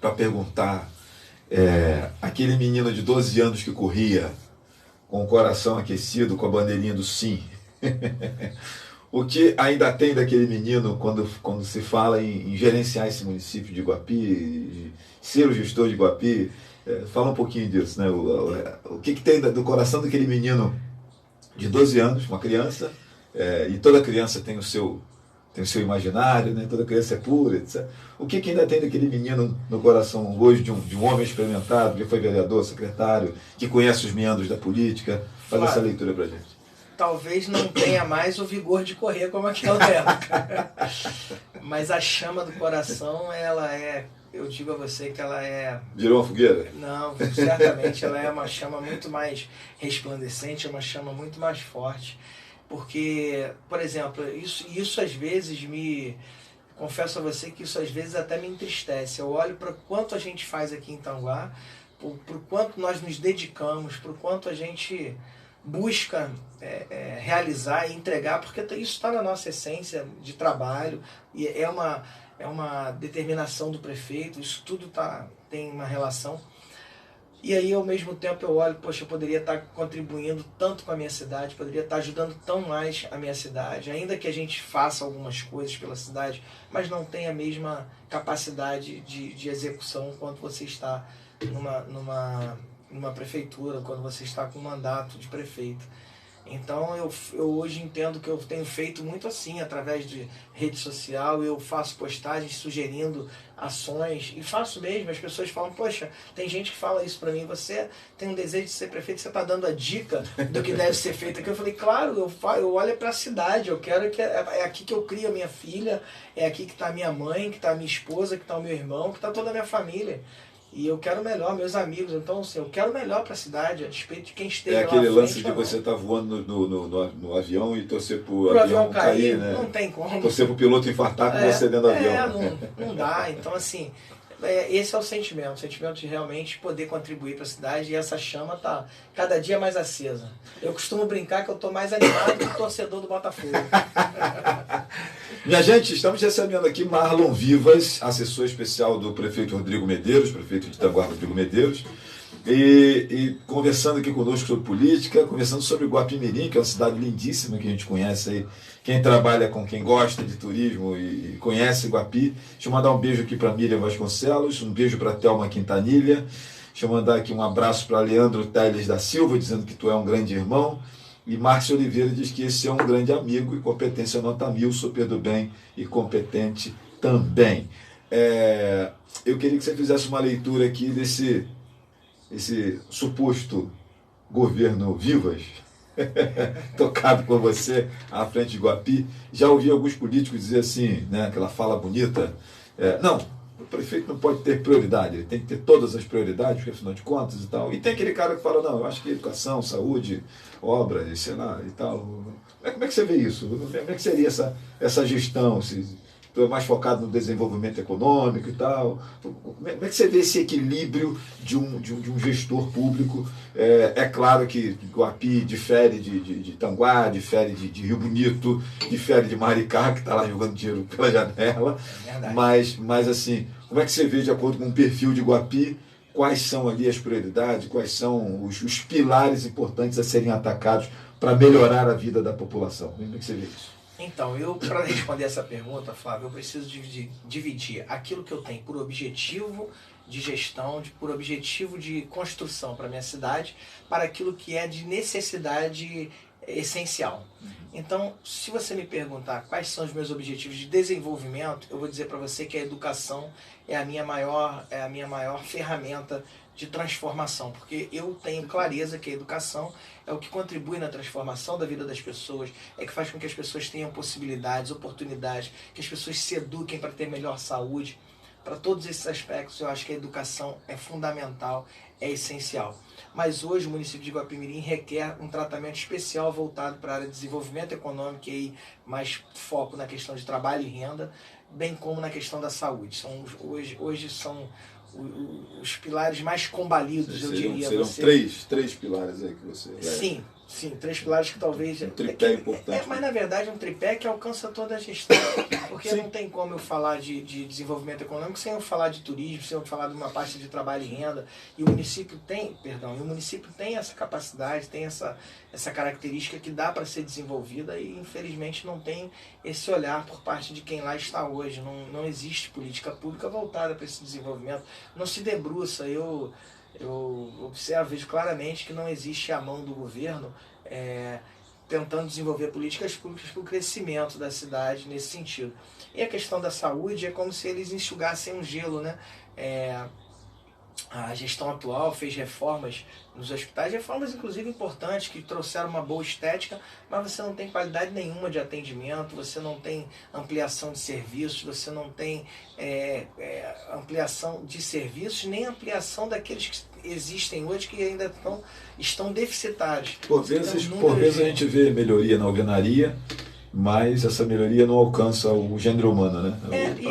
S2: para perguntar, aquele menino de 12 anos que corria com o coração aquecido, com a bandeirinha do Sim, O que ainda tem daquele menino quando se fala em gerenciar esse município de Iguapi, de ser o gestor de Iguapi? Fala um pouquinho disso, né? O que tem do coração daquele menino de 12 anos, uma criança, e toda criança tem o seu imaginário, né? Toda criança é pura, etc. O que ainda tem daquele menino no coração hoje de um homem experimentado, que foi vereador, secretário, que conhece os meandros da política? Faz essa leitura pra gente.
S4: Talvez não tenha mais o vigor de correr como aquela época. Mas a chama do coração, ela é... Eu digo a você que ela é...
S2: Virou uma fogueira?
S4: Não, certamente ela é uma chama muito mais resplandecente, é uma chama muito mais forte. Porque, por exemplo, isso às vezes me... Confesso a você que isso às vezes até me entristece. Eu olho para o quanto a gente faz aqui em Tanguá, para o quanto nós nos dedicamos, para o quanto a gente busca realizar e entregar, porque isso está na nossa essência de trabalho, e é uma determinação do prefeito, isso tudo tem uma relação. E aí, ao mesmo tempo, eu olho, poxa, eu poderia estar contribuindo tanto com a minha cidade, poderia estar ajudando tão mais a minha cidade, ainda que a gente faça algumas coisas pela cidade, mas não tem a mesma capacidade de execução quanto você está numa prefeitura, quando você está com um mandato de prefeito. Então eu hoje entendo que eu tenho feito muito assim, através de rede social, eu faço postagens sugerindo ações, e faço mesmo. As pessoas falam, poxa, tem gente que fala isso pra mim, você tem um desejo de ser prefeito, você tá dando a dica do que deve ser feito aqui. Eu falei, claro, eu olho pra cidade, eu quero que é aqui que eu crio a minha filha, é aqui que tá a minha mãe, que tá a minha esposa, que tá o meu irmão, que tá toda a minha família. E eu quero melhor, meus amigos. Então, assim, eu quero melhor para a cidade, a despeito de quem esteja lá à frente.
S2: É aquele lance de você estar voando no avião e torcer para o avião cair, né?
S4: Não tem como.
S2: Torcer para o piloto infartar com você dentro do avião.
S4: Não dá. Então, assim, esse é o sentimento de realmente poder contribuir para a cidade, e essa chama está cada dia mais acesa. Eu costumo brincar que eu estou mais animado que o torcedor do Botafogo.
S2: Minha gente, estamos recebendo aqui Marlon Vivas, assessor especial do prefeito Rodrigo Medeiros, prefeito de Tanguá, Rodrigo Medeiros, e conversando aqui conosco sobre política, conversando sobre Guapimirim, que é uma cidade lindíssima que a gente conhece aí. Quem trabalha com quem gosta de turismo e conhece Guapi. Deixa eu mandar um beijo aqui para Miriam Vasconcelos, um beijo para Thelma Quintanilha. Deixa eu mandar aqui um abraço para Leandro Teles da Silva, dizendo que tu é um grande irmão. E Márcio Oliveira diz que esse é um grande amigo, e competência nota 1000, super do bem e competente também. Eu queria que você fizesse uma leitura aqui desse suposto governo Vivas, tocado por você à frente de Guapi. Já ouvi alguns políticos dizer assim, né, aquela fala bonita, não, o prefeito não pode ter prioridade, ele tem que ter todas as prioridades, porque afinal de contas e tal. E tem aquele cara que fala, não, eu acho que educação, saúde, obras, sei lá, e tal. Como é que você vê isso? Como é que seria essa gestão? Tu é mais focado no desenvolvimento econômico e tal. Como é que você vê esse equilíbrio de um gestor público? É claro que Guapi difere de Tanguá, difere de Rio Bonito, difere de Maricá, que está lá jogando dinheiro pela janela. Mas assim, como é que você vê, de acordo com o perfil de Guapi, quais são ali as prioridades, quais são os pilares importantes a serem atacados para melhorar a vida da população? Como é que você vê isso?
S4: Então, para responder essa pergunta, Flávio, eu preciso dividir aquilo que eu tenho por objetivo de gestão, por objetivo de construção para a minha cidade, para aquilo que é de necessidade essencial. Então, se você me perguntar quais são os meus objetivos de desenvolvimento, eu vou dizer para você que a educação é a minha maior ferramenta de transformação, porque eu tenho clareza que a educação é o que contribui na transformação da vida das pessoas, é que faz com que as pessoas tenham possibilidades, oportunidades, que as pessoas se eduquem para ter melhor saúde. Para todos esses aspectos, eu acho que a educação é fundamental, é essencial. Mas hoje o município de Guapimirim requer um tratamento especial voltado para a área de desenvolvimento econômico e mais foco na questão de trabalho e renda, bem como na questão da saúde. Hoje são os pilares mais combalidos, eu diria.
S2: Serão três pilares aí que você...
S4: Sim, Sim, 3 pilares que talvez...
S2: Um tripé importante.
S4: Mas na verdade um tripé que alcança toda a gestão. Porque
S2: Sim.
S4: não tem como eu falar de desenvolvimento econômico sem eu falar de turismo, sem eu falar de uma parte de trabalho e renda. E o município tem, essa capacidade, tem essa característica que dá para ser desenvolvida e infelizmente não tem esse olhar por parte de quem lá está hoje. Não existe política pública voltada para esse desenvolvimento. Não se debruça. Eu observo, vejo claramente que não existe a mão do governo tentando desenvolver políticas públicas para o crescimento da cidade nesse sentido. E a questão da saúde é como se eles enxugassem um gelo, né? A gestão atual fez reformas nos hospitais, reformas inclusive importantes, que trouxeram uma boa estética, mas você não tem qualidade nenhuma de atendimento, você não tem ampliação de serviços, você não tem ampliação de serviços, nem ampliação daqueles que existem hoje que ainda estão deficitários.
S2: Por vezes a gente vê melhoria na alvenaria, mas essa melhoria não alcança o gênero humano, né?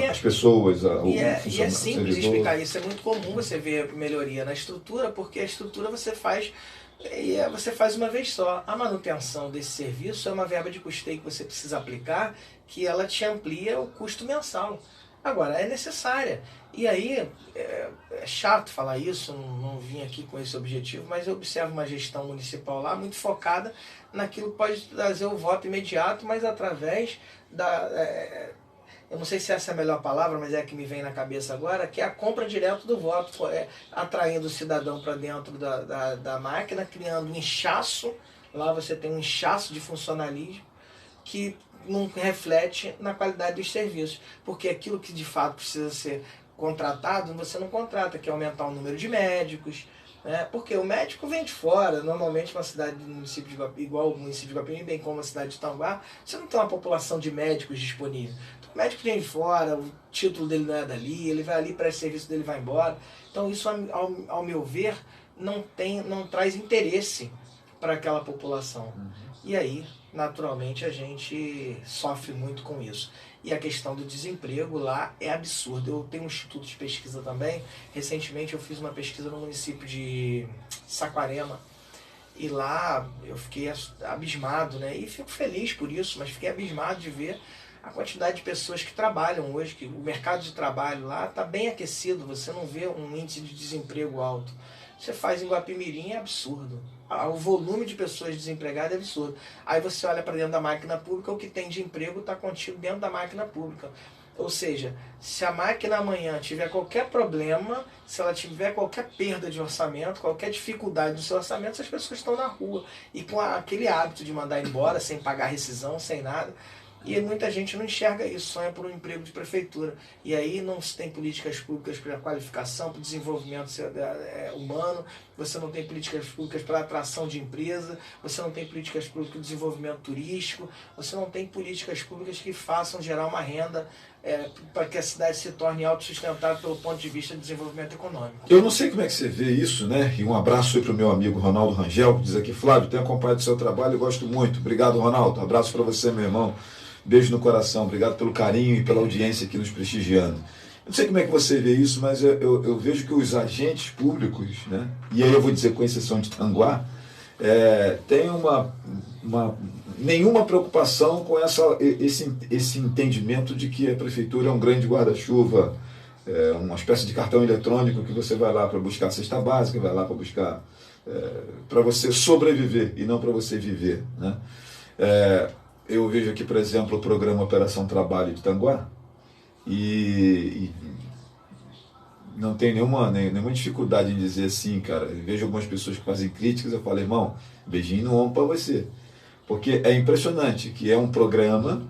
S2: As pessoas,
S4: e é simples explicar isso. É muito comum você ver melhoria na estrutura, porque a estrutura você faz uma vez só. A manutenção desse serviço é uma verba de custeio que você precisa aplicar, que ela te amplia o custo mensal. Agora, é necessária. E aí, é chato falar isso, não vim aqui com esse objetivo, mas eu observo uma gestão municipal lá muito focada naquilo que pode trazer o voto imediato, mas através eu não sei se essa é a melhor palavra, mas é a que me vem na cabeça agora, que é a compra direta do voto, atraindo o cidadão para dentro da máquina, criando um inchaço. Lá você tem um inchaço de funcionalismo que não reflete na qualidade dos serviços, porque aquilo que de fato precisa ser contratado, você não contrata, que é aumentar o número de médicos, né? Porque o médico vem de fora. Normalmente uma cidade do município de Guapimi, igual o município de Guapimi, bem como a cidade de Tanguá, você não tem uma população de médicos disponível. Então, o médico vem de fora, o título dele não é dali, ele vai ali, presta serviço dele, vai embora. Então isso, ao meu ver, não traz interesse para aquela população. E aí, naturalmente, a gente sofre muito com isso. E a questão do desemprego lá é absurda. Eu tenho um instituto de pesquisa também. Recentemente eu fiz uma pesquisa no município de Saquarema. E lá eu fiquei abismado, né? E fico feliz por isso, mas fiquei abismado de ver a quantidade de pessoas que trabalham hoje, que o mercado de trabalho lá está bem aquecido, você não vê um índice de desemprego alto. Você faz em Guapimirim, é absurdo. O volume de pessoas desempregadas é absurdo. Aí você olha para dentro da máquina pública, o que tem de emprego está contido dentro da máquina pública. Ou seja, se a máquina amanhã tiver qualquer problema, se ela tiver qualquer perda de orçamento, qualquer dificuldade no seu orçamento, essas pessoas estão na rua. E com aquele hábito de mandar embora, sem pagar rescisão, sem nada. E muita gente não enxerga isso, sonha por um emprego de prefeitura. E aí não se tem políticas públicas para qualificação, para desenvolvimento humano, você não tem políticas públicas para atração de empresa, você não tem políticas públicas para desenvolvimento turístico, você não tem políticas públicas que façam gerar uma renda para que a cidade se torne autossustentável pelo ponto de vista de desenvolvimento econômico.
S2: Eu não sei como é que você vê isso, né? E um abraço aí para o meu amigo Ronaldo Rangel, que diz aqui: Flávio, tenho acompanhado o seu trabalho e gosto muito. Obrigado, Ronaldo. Um abraço para você, meu irmão. Beijo no coração, obrigado pelo carinho e pela audiência aqui nos prestigiando. Eu não sei como é que você vê isso, mas eu vejo que os agentes públicos, né, e aí eu vou dizer com exceção de Tanguá, tem nenhuma preocupação com esse entendimento de que a prefeitura é um grande guarda-chuva, uma espécie de cartão eletrônico que você vai lá para buscar a cesta básica, vai lá para buscar para você sobreviver e não para você viver, né? Eu vejo aqui, por exemplo, o programa Operação Trabalho de Tanguá e não tem nenhuma dificuldade em dizer assim, cara. Eu vejo algumas pessoas que fazem críticas, eu falo: irmão, beijinho no ombro para você. Porque é impressionante que é um programa,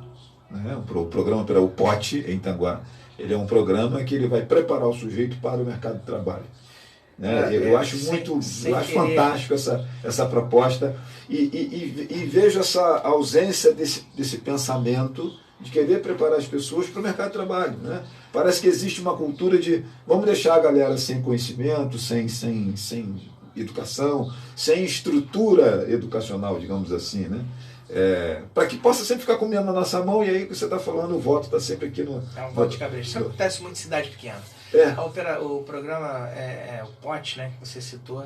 S2: né, o programa para o POT em Tanguá, ele é um programa que ele vai preparar o sujeito para o mercado de trabalho. Eu acho fantástico essa proposta e vejo essa ausência desse pensamento de querer preparar as pessoas para o mercado de trabalho, né? Parece que existe uma cultura de vamos deixar a galera sem conhecimento, sem educação, sem estrutura educacional, digamos assim, né? Para que possa sempre ficar comendo na nossa mão, e aí que você está falando, o voto está sempre aqui no...
S4: É um voto de cabeça. Isso acontece muito em cidade pequena. O programa, o POT, né, que você citou,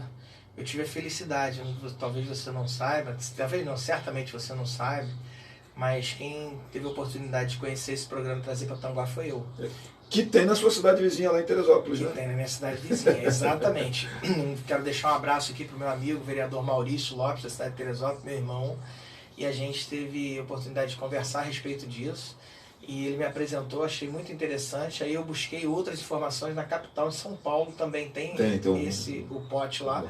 S4: eu tive a felicidade, talvez você não saiba, talvez não, certamente você não saiba, mas quem teve a oportunidade de conhecer esse programa e trazer para Tanguá foi eu.
S2: Que tem na sua cidade vizinha lá em Teresópolis, né?
S4: Tem na minha cidade vizinha, exatamente. Quero deixar um abraço aqui para o meu amigo, o vereador Maurício Lopes, da cidade de Teresópolis, meu irmão, e a gente teve a oportunidade de conversar a respeito disso, e ele me apresentou, achei muito interessante, aí eu busquei outras informações na capital de São Paulo, também tem o pote lá,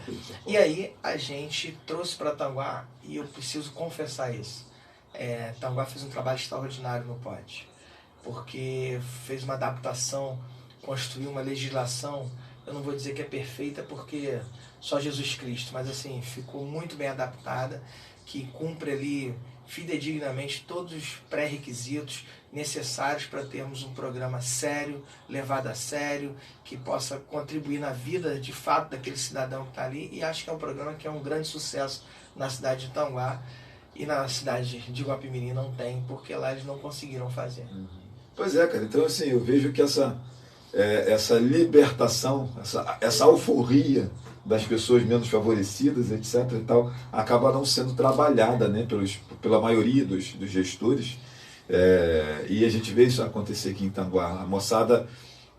S4: e aí a gente trouxe para Tanguá, e eu preciso confessar isso, Tanguá fez um trabalho extraordinário no pote, porque fez uma adaptação, construiu uma legislação, eu não vou dizer que é perfeita, porque só Jesus Cristo, mas assim, ficou muito bem adaptada, que cumpre ali fidedignamente todos os pré-requisitos necessários para termos um programa sério, levado a sério, que possa contribuir na vida de fato daquele cidadão que está ali, e acho que é um programa que é um grande sucesso na cidade de Tanguá, e na cidade de Guapimirim não tem, porque lá eles não conseguiram fazer.
S2: Pois é, cara, então assim, eu vejo que essa libertação, essa alforria das pessoas menos favorecidas, etc. e tal, acaba não sendo trabalhada, né, pela maioria dos gestores, e a gente vê isso acontecer aqui em Tanguá. A moçada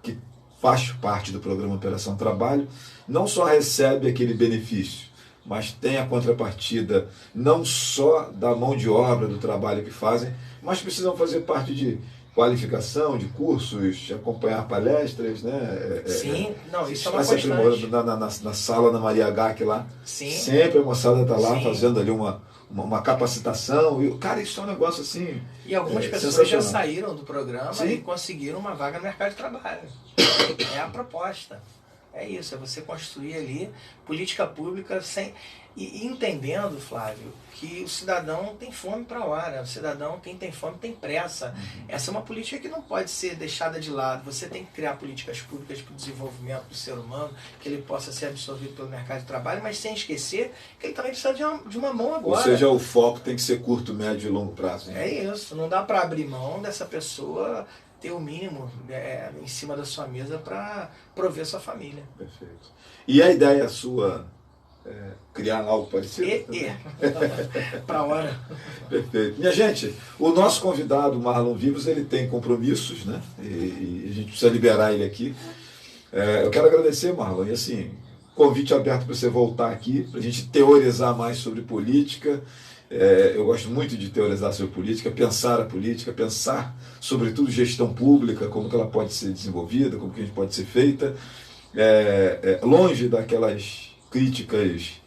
S2: que faz parte do programa Operação Trabalho não só recebe aquele benefício, mas tem a contrapartida não só da mão de obra, do trabalho que fazem, mas precisam fazer parte de qualificação, de cursos, acompanhar palestras, né?
S4: Sim, não, isso é uma constante.
S2: Na sala da Maria Gac lá,
S4: sim,
S2: sempre a moçada está lá, sim, fazendo ali uma capacitação. E, cara, isso é um negócio assim.
S4: E algumas pessoas já saíram do programa, sim, e conseguiram uma vaga no mercado de trabalho. É a proposta. É isso, é você construir ali política pública e entendendo, Flávio, que o cidadão tem fome para a hora, o cidadão, quem tem fome tem pressa. Essa é uma política que não pode ser deixada de lado. Você tem que criar políticas públicas para o desenvolvimento do ser humano, que ele possa ser absorvido pelo mercado de trabalho, mas sem esquecer que ele também precisa de uma mão agora.
S2: Ou seja, o foco tem que ser curto, médio e longo prazo. Né?
S4: É isso, não dá para abrir mão dessa pessoa ter o mínimo em cima da sua mesa para prover sua família.
S2: Perfeito. E a ideia sua criar algo parecido?
S4: Para a hora.
S2: Perfeito. Minha gente, o nosso convidado, Marlon Vivos, ele tem compromissos, né? E a gente precisa liberar ele aqui. Eu quero agradecer, Marlon, e assim, convite aberto para você voltar aqui, para a gente teorizar mais sobre política. Eu gosto muito de teorizar sobre política, pensar a política, pensar, sobretudo, gestão pública, como que ela pode ser desenvolvida, como que a gente pode ser feita, longe daquelas críticas,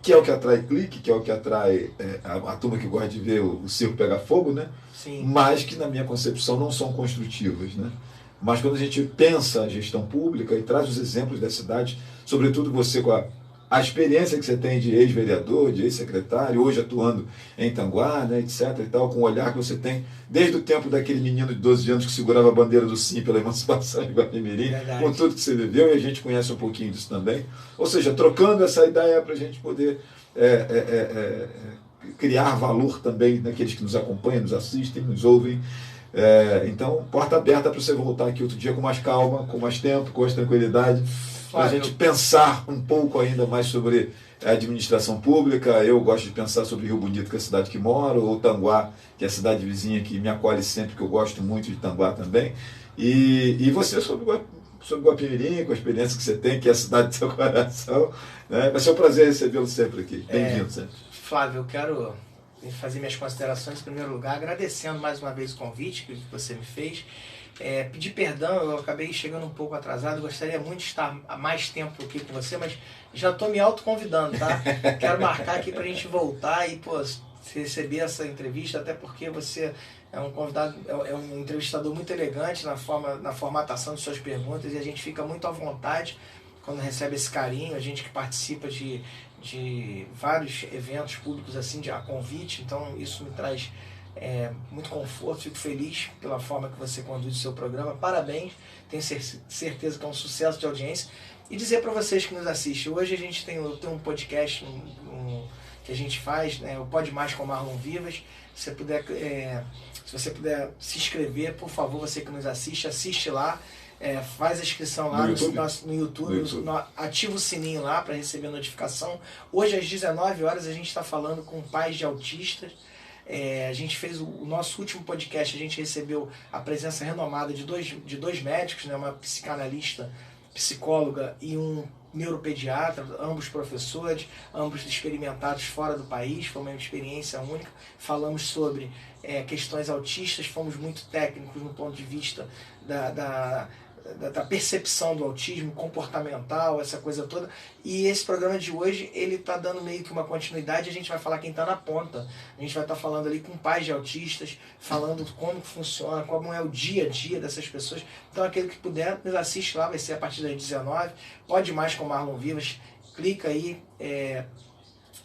S2: que é o que atrai clique, que é o que atrai a turma que gosta de ver o circo pegar fogo, né?
S4: Sim.
S2: Mas que, na minha concepção, não são construtivas, né? Mas quando a gente pensa a gestão pública e traz os exemplos da cidade, sobretudo você com a experiência que você tem de ex-vereador, de ex-secretário, hoje atuando em Tanguá, né, etc. e tal, com o olhar que você tem desde o tempo daquele menino de 12 anos que segurava a bandeira do Sim pela emancipação de Guapimirim, com tudo que você viveu, e a gente conhece um pouquinho disso também. Ou seja, trocando essa ideia para a gente poder criar valor também naqueles que nos acompanham, nos assistem, nos ouvem. Então, porta aberta para você voltar aqui outro dia com mais calma, com mais tempo, com mais tranquilidade, para a gente pensar um pouco ainda mais sobre a administração pública. Eu gosto de pensar sobre Rio Bonito, que é a cidade que moro, ou Tanguá, que é a cidade vizinha que me acolhe sempre, que eu gosto muito de Tanguá também. E você sobre Guapimirim, com a experiência que você tem, que é a cidade do seu coração. Né? Vai ser um prazer recebê-lo sempre aqui. Bem-vindo sempre.
S4: Flávio, eu quero fazer minhas considerações em primeiro lugar, agradecendo mais uma vez o convite que você me fez. Pedir perdão, eu acabei chegando um pouco atrasado, gostaria muito de estar há mais tempo aqui com você, mas já estou me autoconvidando, tá? Quero marcar aqui para a gente voltar e receber essa entrevista, até porque você é um convidado, é um entrevistador muito elegante na formatação de suas perguntas, e a gente fica muito à vontade quando recebe esse carinho, a gente que participa de vários eventos públicos assim, a convite, então isso me traz muito conforto, fico feliz pela forma que você conduz o seu programa, parabéns, tenho certeza que é um sucesso de audiência. E dizer para vocês que nos assistem, hoje a gente tem um podcast que a gente faz, né, o Pode Mais com Marlon Vivas. Se você puder se inscrever, por favor, você que nos assiste lá. faz a inscrição lá no YouTube. Ativa o sininho lá para receber a notificação. Hoje às 19 horas a gente está falando com pais de autistas. A gente fez o nosso último podcast, a gente recebeu a presença renomada de dois médicos, né, uma psicanalista, psicóloga e um neuropediatra, ambos professores, ambos experimentados fora do país, foi uma experiência única. Falamos sobre questões autistas, fomos muito técnicos no ponto de vista da percepção do autismo comportamental, essa coisa toda. E esse programa de hoje, ele está dando meio que uma continuidade. A gente vai falar quem está na ponta. A gente vai estar falando ali com pais de autistas, falando como funciona, como é o dia a dia dessas pessoas. Então aquele que puder, nos assiste lá, vai ser a partir das 19. Pode mais com Marlon Vivas, clica aí,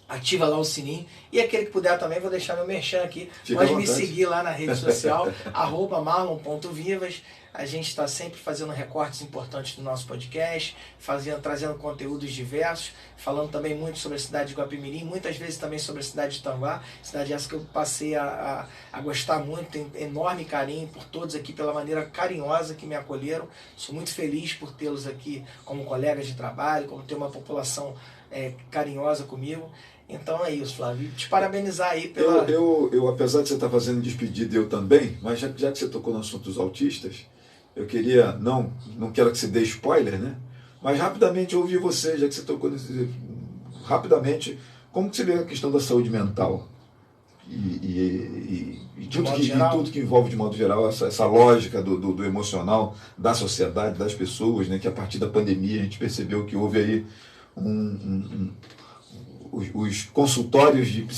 S4: ativa lá o sininho. E aquele que puder também, vou deixar meu merchan aqui. Pode me seguir lá na rede social, @marlon.vivas. A gente está sempre fazendo recortes importantes do nosso podcast, trazendo conteúdos diversos, falando também muito sobre a cidade de Guapimirim, muitas vezes também sobre a cidade de Tanguá, cidade essa que eu passei a gostar muito, tenho enorme carinho por todos aqui, pela maneira carinhosa que me acolheram. Sou muito feliz por tê-los aqui como colegas de trabalho, como ter uma população carinhosa comigo. Então é isso, Flávio. Te parabenizar aí pela...
S2: Eu apesar de você estar fazendo despedida, eu também, mas já que você tocou no assunto dos autistas, eu queria, não quero que você dê spoiler, né? Mas rapidamente ouvir você, já que você tocou nesse... Rapidamente, como que você vê a questão da saúde mental? E tudo que envolve, de modo geral, essa lógica do emocional da sociedade, das pessoas, né? Que a partir da pandemia a gente percebeu que houve aí os consultórios de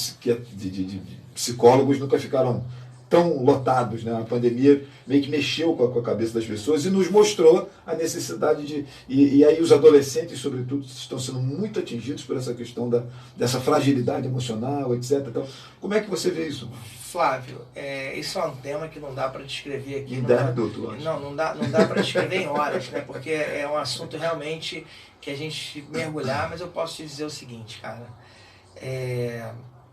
S2: psicólogos nunca ficaram tão lotados, né? A pandemia meio que mexeu com a cabeça das pessoas e nos mostrou a necessidade de... E aí os adolescentes, sobretudo, estão sendo muito atingidos por essa questão dessa fragilidade emocional, etc. Então, como é que você vê isso?
S4: Flávio, isso é um tema que não dá para descrever aqui.
S2: Não
S4: dá para descrever em horas, né? Porque é um assunto realmente que a gente mergulhar, mas eu posso te dizer o seguinte, cara.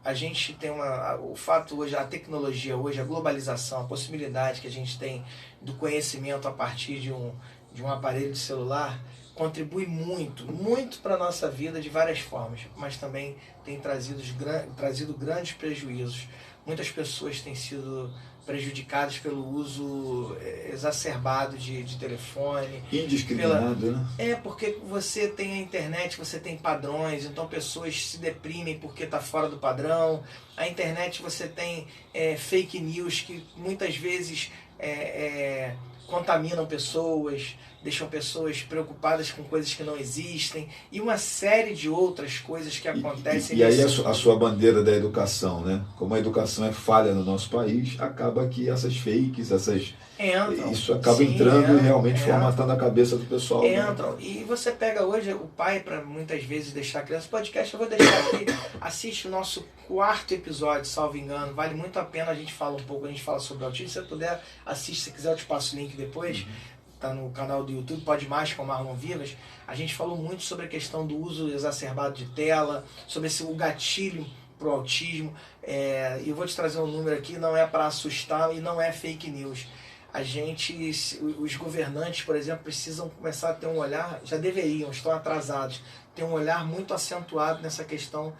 S4: A gente tem o fato hoje, a tecnologia hoje, a globalização, a possibilidade que a gente tem do conhecimento a partir de um aparelho de celular contribui muito para a nossa vida de várias formas, mas também tem trazido grandes prejuízos. Muitas pessoas têm sido prejudicadas pelo uso exacerbado de telefone.
S2: Indiscriminado, né?
S4: Porque você tem a internet, você tem padrões, então pessoas se deprimem porque está fora do padrão. A internet você tem fake news que muitas vezes contaminam pessoas, deixam pessoas preocupadas com coisas que não existem e uma série de outras coisas que acontecem.
S2: E aí a sua bandeira da educação, né? Como a educação é falha no nosso país, acaba que essas fakes, isso acaba entrando e realmente formatando a cabeça do pessoal.
S4: Entram. Né? E você pega hoje o pai para muitas vezes deixar a criança. Podcast eu vou deixar aqui. Assiste o nosso 4º episódio, salvo engano. Vale muito a pena, a gente fala um pouco, a gente fala sobre autismo. Se você puder, assiste. Se quiser, eu te passo o link depois. Está no canal do YouTube, Pode Mais com Marlon Vivas. A gente falou muito sobre a questão do uso exacerbado de tela, sobre o gatilho para o autismo. E eu vou te trazer um número aqui, não é para assustar e não é fake news. Os governantes, por exemplo, precisam começar a ter um olhar, já deveriam, estão atrasados, ter um olhar muito acentuado nessa questão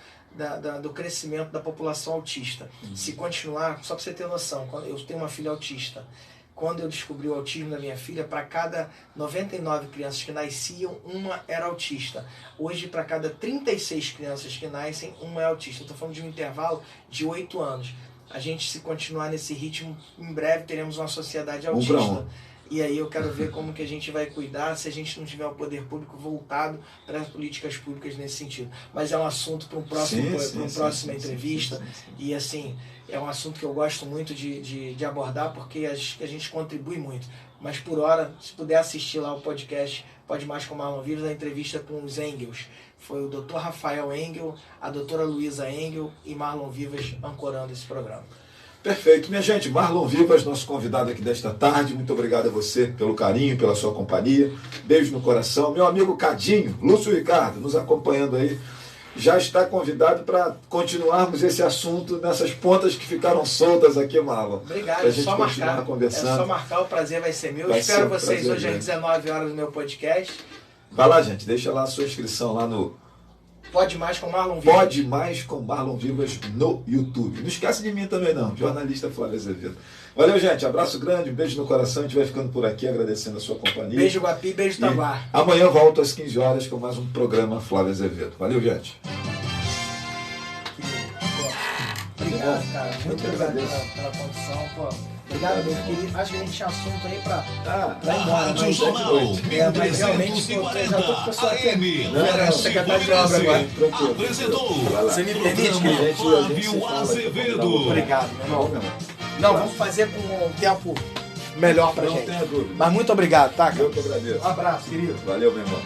S4: do crescimento da população autista. Se continuar, só para você ter noção, eu tenho uma filha autista. Quando eu descobri o autismo da minha filha, para cada 99 crianças que nasciam, uma era autista. Hoje, para cada 36 crianças que nascem, uma é autista. Estou falando de um intervalo de 8 anos. A gente, se continuar nesse ritmo, em breve teremos uma sociedade autista. E aí eu quero ver como que a gente vai cuidar se a gente não tiver o poder público voltado para as políticas públicas nesse sentido. Mas é um assunto para uma próxima entrevista. E assim, é um assunto que eu gosto muito de abordar porque a gente contribui muito. Mas por hora, se puder assistir lá o podcast Pode Mais com Marlon Vivas, a entrevista com os Engels. Foi o Dr. Rafael Engel, a doutora Luísa Engel e Marlon Vivas ancorando esse programa.
S2: Perfeito. Minha gente, Marlon Vivas, nosso convidado aqui desta tarde. Muito obrigado a você pelo carinho, pela sua companhia. Beijo no coração. Meu amigo Cadinho, Lúcio Ricardo, nos acompanhando aí já está convidado para continuarmos esse assunto nessas pontas que ficaram soltas aqui, Marlon.
S4: Obrigado,
S2: pra
S4: é
S2: gente
S4: só
S2: continuar
S4: marcar.
S2: conversando.
S4: É só marcar, o prazer vai ser meu.
S2: Vai
S4: Espero
S2: ser um
S4: vocês
S2: prazer
S4: hoje às
S2: grande.
S4: 19 horas no meu podcast.
S2: Vai lá, gente, deixa lá a sua inscrição lá no
S4: Pode Mais com Marlon Vivas.
S2: Pode Mais com Marlon Vivas no YouTube. Não esquece de mim também não, jornalista Flávio Azevedo. Valeu, gente, abraço grande, um beijo no coração, a gente vai ficando por aqui agradecendo a sua companhia.
S4: Beijo Guapi, beijo
S2: E
S4: Tabar.
S2: amanhã volto às 15 horas com mais um programa Flávio Azevedo. Valeu, gente.
S4: Obrigado, cara. Muito
S2: Eu
S4: obrigado
S2: agradeço.
S4: pela condição, pô. Obrigado, meu querido. Acho que a gente tinha assunto aí pra
S2: Vai
S4: embora,
S3: Rádio
S4: mas-
S3: Jornal
S4: mas realmente, pô, já tô com o pessoal aqui.
S3: AM.
S2: Não,
S4: secretário de obra agora.
S2: Tranquilo.
S3: Apresentou.
S2: Você
S4: me permite,
S3: Programa
S2: gente,
S3: Flávio
S2: se fala,
S3: Azevedo.
S4: Obrigado, meu
S2: Não,
S4: irmão.
S2: não.
S4: Não, vamos fazer com um tempo melhor pra
S2: Não
S4: gente.
S2: tenha dúvida.
S4: Mas muito obrigado, tá, cara?
S2: Eu que agradeço.
S4: Um abraço, querido.
S2: Valeu, meu irmão.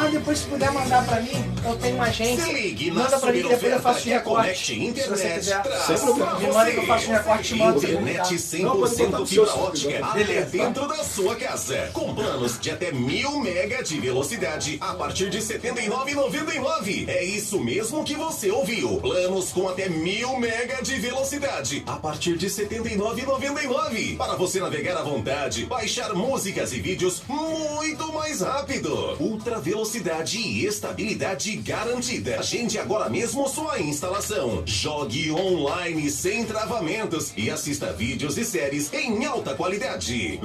S4: Ah, depois se puder mandar pra mim, eu tenho uma agência.
S5: Se ligue na
S4: Manda pra mim que depois eu faço
S5: superoferta
S4: um recorte.
S5: Connect
S4: Se você
S5: Internet
S4: quiser.
S2: Sem problema.
S4: Me manda que eu faço um recorte e mando.
S5: Internet
S2: Não, pode botar
S5: 100%
S2: no
S5: fibra
S2: seu
S5: ótica
S2: celular.
S5: até dentro da sua casa. Com planos de até 1000 mega de velocidade a partir de R$ 79,99. É isso mesmo que você ouviu. Planos com até 1000 mega de velocidade a partir de R$ 79,99. Para você navegar à vontade, baixar músicas e vídeos muito mais rápido. Ultra velocidade e estabilidade garantida. Agende agora mesmo sua instalação. Jogue online sem travamentos e assista vídeos e séries em alta qualidade.